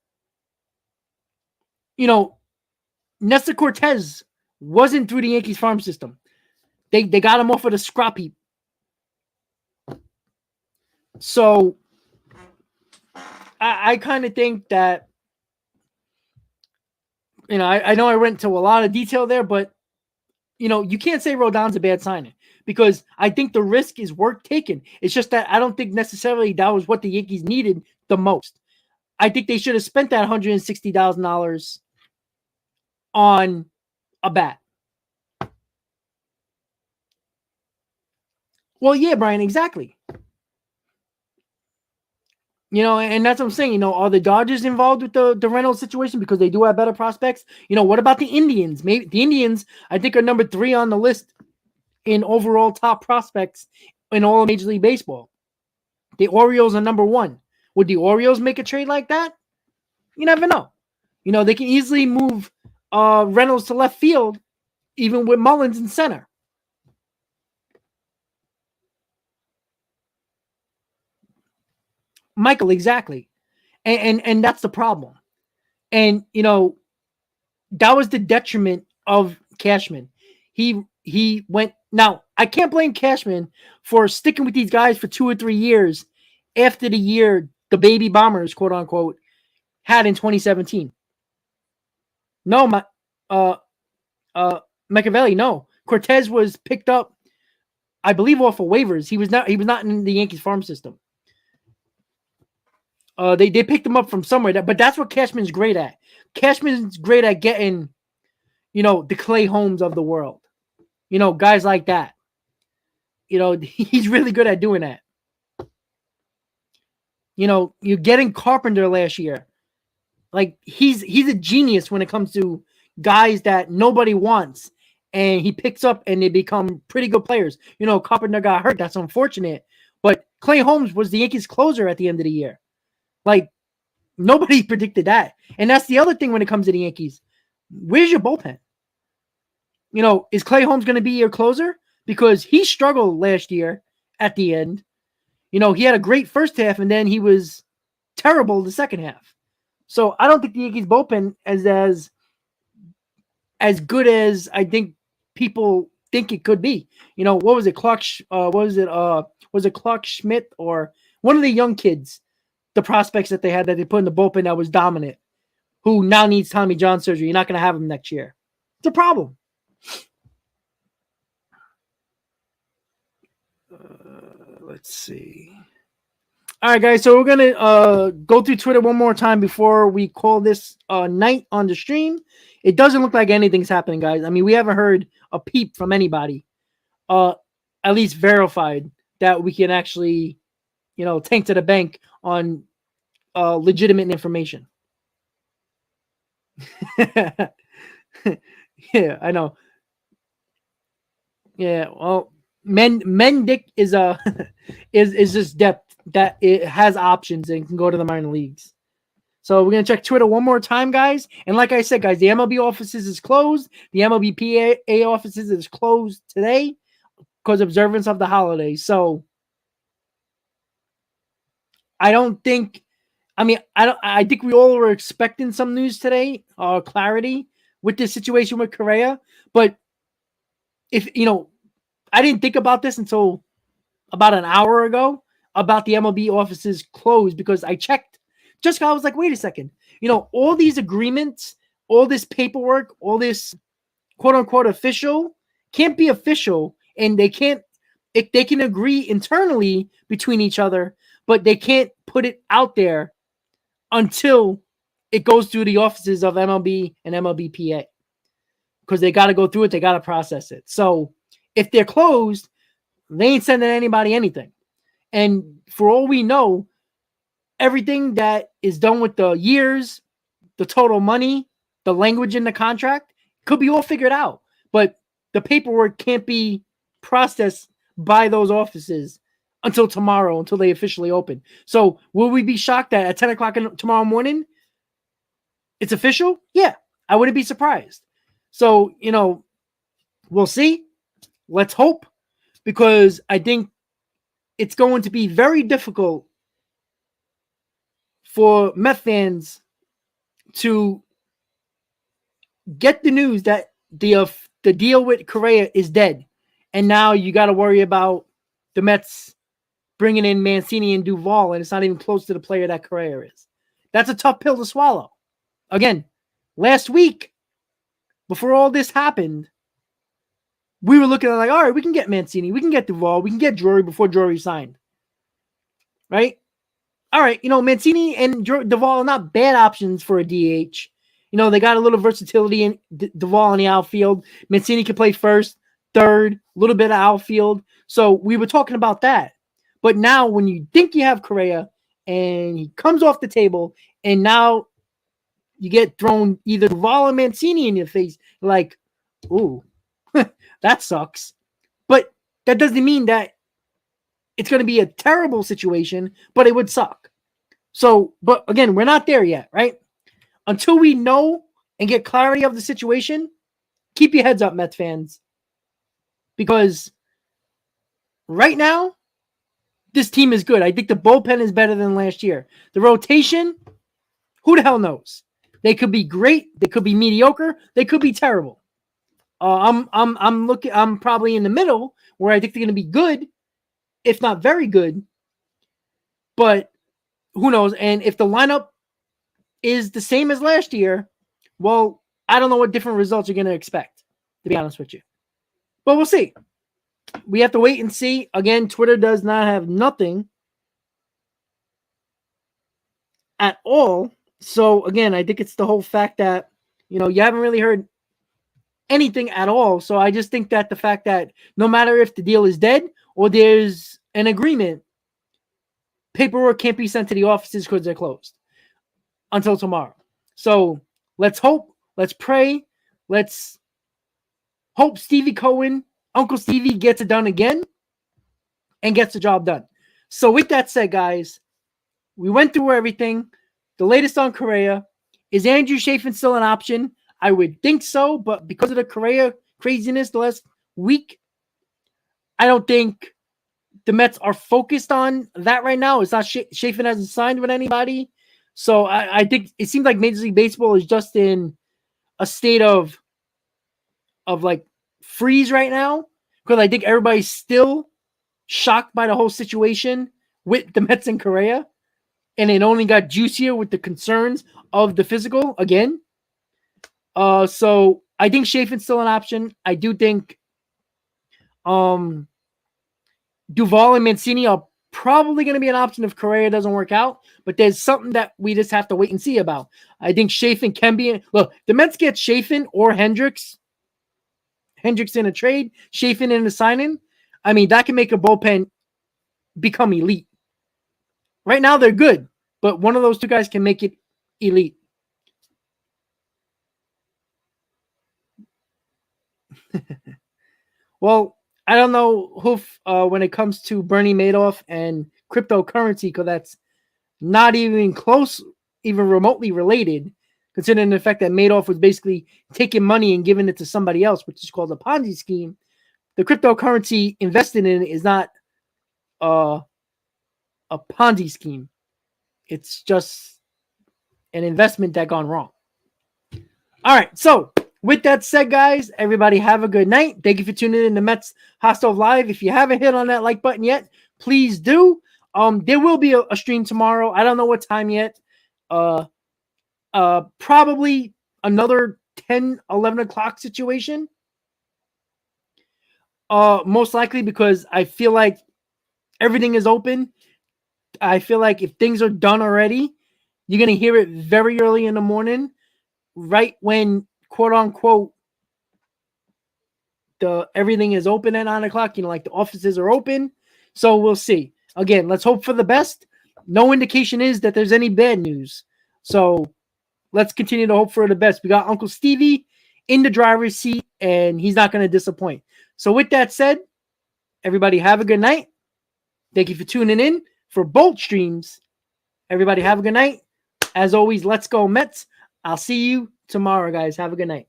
Nestor Cortez wasn't through the Yankees farm system. They got him off of the scrap heap. So I kind of think that, I know I went to a lot of detail there, but, you can't say Rodon's a bad signing because I think the risk is worth taking. It's just that I don't think necessarily that was what the Yankees needed the most. I think they should have spent that $160,000 on a bat. Well, yeah, Brian, exactly. And that's what I'm saying. Are the Dodgers involved with the Reynolds situation because they do have better prospects? What about the Indians? Maybe the Indians, I think, are number 3 on the list in overall top prospects in all of Major League Baseball. The Orioles are number 1. Would the Orioles make a trade like that? You never know. They can easily move Reynolds to left field, even with Mullins in center. Michael, exactly. And that's the problem. And, that was the detriment of Cashman. He went. Now, I can't blame Cashman for sticking with these guys for 2 or 3 years after the year the baby bombers, quote unquote, had in 2017. No, Machiavelli, no. Cortez was picked up, I believe, off of waivers. He was not in the Yankees farm system. They picked him up from somewhere, but that's what Cashman's great at. Cashman's great at getting, the Clay Holmes of the world. Guys like that. He's really good at doing that. You're getting Carpenter last year. Like, he's a genius when it comes to guys that nobody wants, and he picks up and they become pretty good players. Carpenter got hurt. That's unfortunate. But Clay Holmes was the Yankees closer at the end of the year. Like, nobody predicted that. And that's the other thing when it comes to the Yankees. Where's your bullpen? Is Clay Holmes going to be your closer? Because he struggled last year at the end. He had a great first half, and then he was terrible the second half. So I don't think the Yankees bullpen is as good as I think people think it could be. What was it? Was it Clark Schmidt or one of the young kids, the prospects that they had that they put in the bullpen that was dominant, who now needs Tommy John surgery? You're not going to have him next year. It's a problem. Let's see. All right, guys. So we're going to go through Twitter one more time before we call this night on the stream. It doesn't look like anything's happening, guys. I mean, we haven't heard a peep from anybody, at least verified, that we can actually, tank to the bank on legitimate information. Yeah, I know. Yeah, well, Mendick is is just depth that it has options and can go to the minor leagues. So we're gonna check Twitter one more time, guys. And like I said, guys, the MLB offices is closed. The MLB PA offices is closed today because of observance of the holidays. So I don't think. I mean, I think we all were expecting some news today, clarity with this situation with Correa. But if I didn't think about this until about an hour ago about the MLB offices closed because I checked. Just I was like, wait a second. All these agreements, all this paperwork, all this quote unquote official can't be official, and they can't. They can agree internally between each other, but they can't put it out there until it goes through the offices of MLB and MLBPA, because they got to go through it. They got to process it. So if they're closed, they ain't sending anybody anything. And for all we know, everything that is done with the years, the total money, the language in the contract could be all figured out. But the paperwork can't be processed by those offices until tomorrow, until they officially open. So will we be shocked that at 10 o'clock tomorrow morning, it's official? Yeah, I wouldn't be surprised. So, we'll see. Let's hope, because I think it's going to be very difficult for Met fans to get the news that the deal with Correa is dead, and now you got to worry about the Mets bringing in Mancini and Duvall, and it's not even close to the player that Correa is. That's a tough pill to swallow. Again, last week, before all this happened, we were looking at like, all right, we can get Mancini, we can get Duvall, we can get Drury before Drury signed. Right? All right, Mancini and Duvall are not bad options for a DH. They got a little versatility in Duvall in the outfield. Mancini can play first, third, a little bit of outfield. So we were talking about that. But now when you think you have Correa and he comes off the table and now you get thrown either Duvall or Mancini in your face, like, ooh, that sucks. But that doesn't mean that it's going to be a terrible situation, but it would suck. So, but again, we're not there yet, right? Until we know and get clarity of the situation, keep your heads up, Mets fans. Because right now, this team is good. I think the bullpen is better than last year. The rotation, who the hell knows? They could be great. They could be mediocre. They could be terrible. I'm probably in the middle where I think they're going to be good, if not very good. But who knows? And if the lineup is the same as last year, well, I don't know what different results you're going to expect, to be honest with you. But we'll see. We have to wait and see. Again, Twitter does not have nothing at all. So, again, I think it's the whole fact that, you haven't really heard anything at all. So I just think that the fact that no matter if the deal is dead or there's an agreement, paperwork can't be sent to the offices because they're closed until tomorrow. So let's hope, let's pray, let's hope Stevie Cohen, Uncle Stevie, gets it done again and gets the job done. So with that said, guys, we went through everything. The latest on Correa. Is Andrew Chafin still an option? I would think so, but because of the Correa craziness the last week, I don't think the Mets are focused on that right now. It's not Chafin hasn't signed with anybody. So I think it seems like Major League Baseball is just in a state of like freeze right now, because I think everybody's still shocked by the whole situation with the Mets and Correa, and it only got juicier with the concerns of the physical again. So I think Chafin's still an option. I do think Duvall and Mancini are probably going to be an option if Correa doesn't work out, but there's something that we just have to wait and see about. I think Chafin can be look, the Mets get Chafin or Hendriks in a trade, Chafin in a signing. I mean, that can make a bullpen become elite. Right now they're good, but one of those two guys can make it elite. Well, I don't know who when it comes to Bernie Madoff and cryptocurrency, because that's not even close, even remotely related, considering the fact that Madoff was basically taking money and giving it to somebody else, which is called a Ponzi scheme. The cryptocurrency invested in it is not a Ponzi scheme. It's just an investment that gone wrong. All right, so with that said, guys, everybody have a good night. Thank you for tuning in to Mets Hot Stove Live. If you haven't hit on that like button yet, please do. There will be a stream tomorrow. I don't know what time yet. Probably another 10, 11 o'clock situation. Most likely, because I feel like everything is open. I feel like if things are done already, you're going to hear it very early in the morning, right when, quote unquote, everything is open at 9 o'clock, like the offices are open. So we'll see. Again, let's hope for the best. No indication is that there's any bad news. So let's continue to hope for the best. We got Uncle Stevie in the driver's seat, and he's not going to disappoint. So with that said, everybody have a good night. Thank you for tuning in for both streams. Everybody have a good night. As always, let's go Mets. I'll see you tomorrow, guys. Have a good night.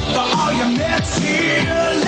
For all your Mets cheerleaders.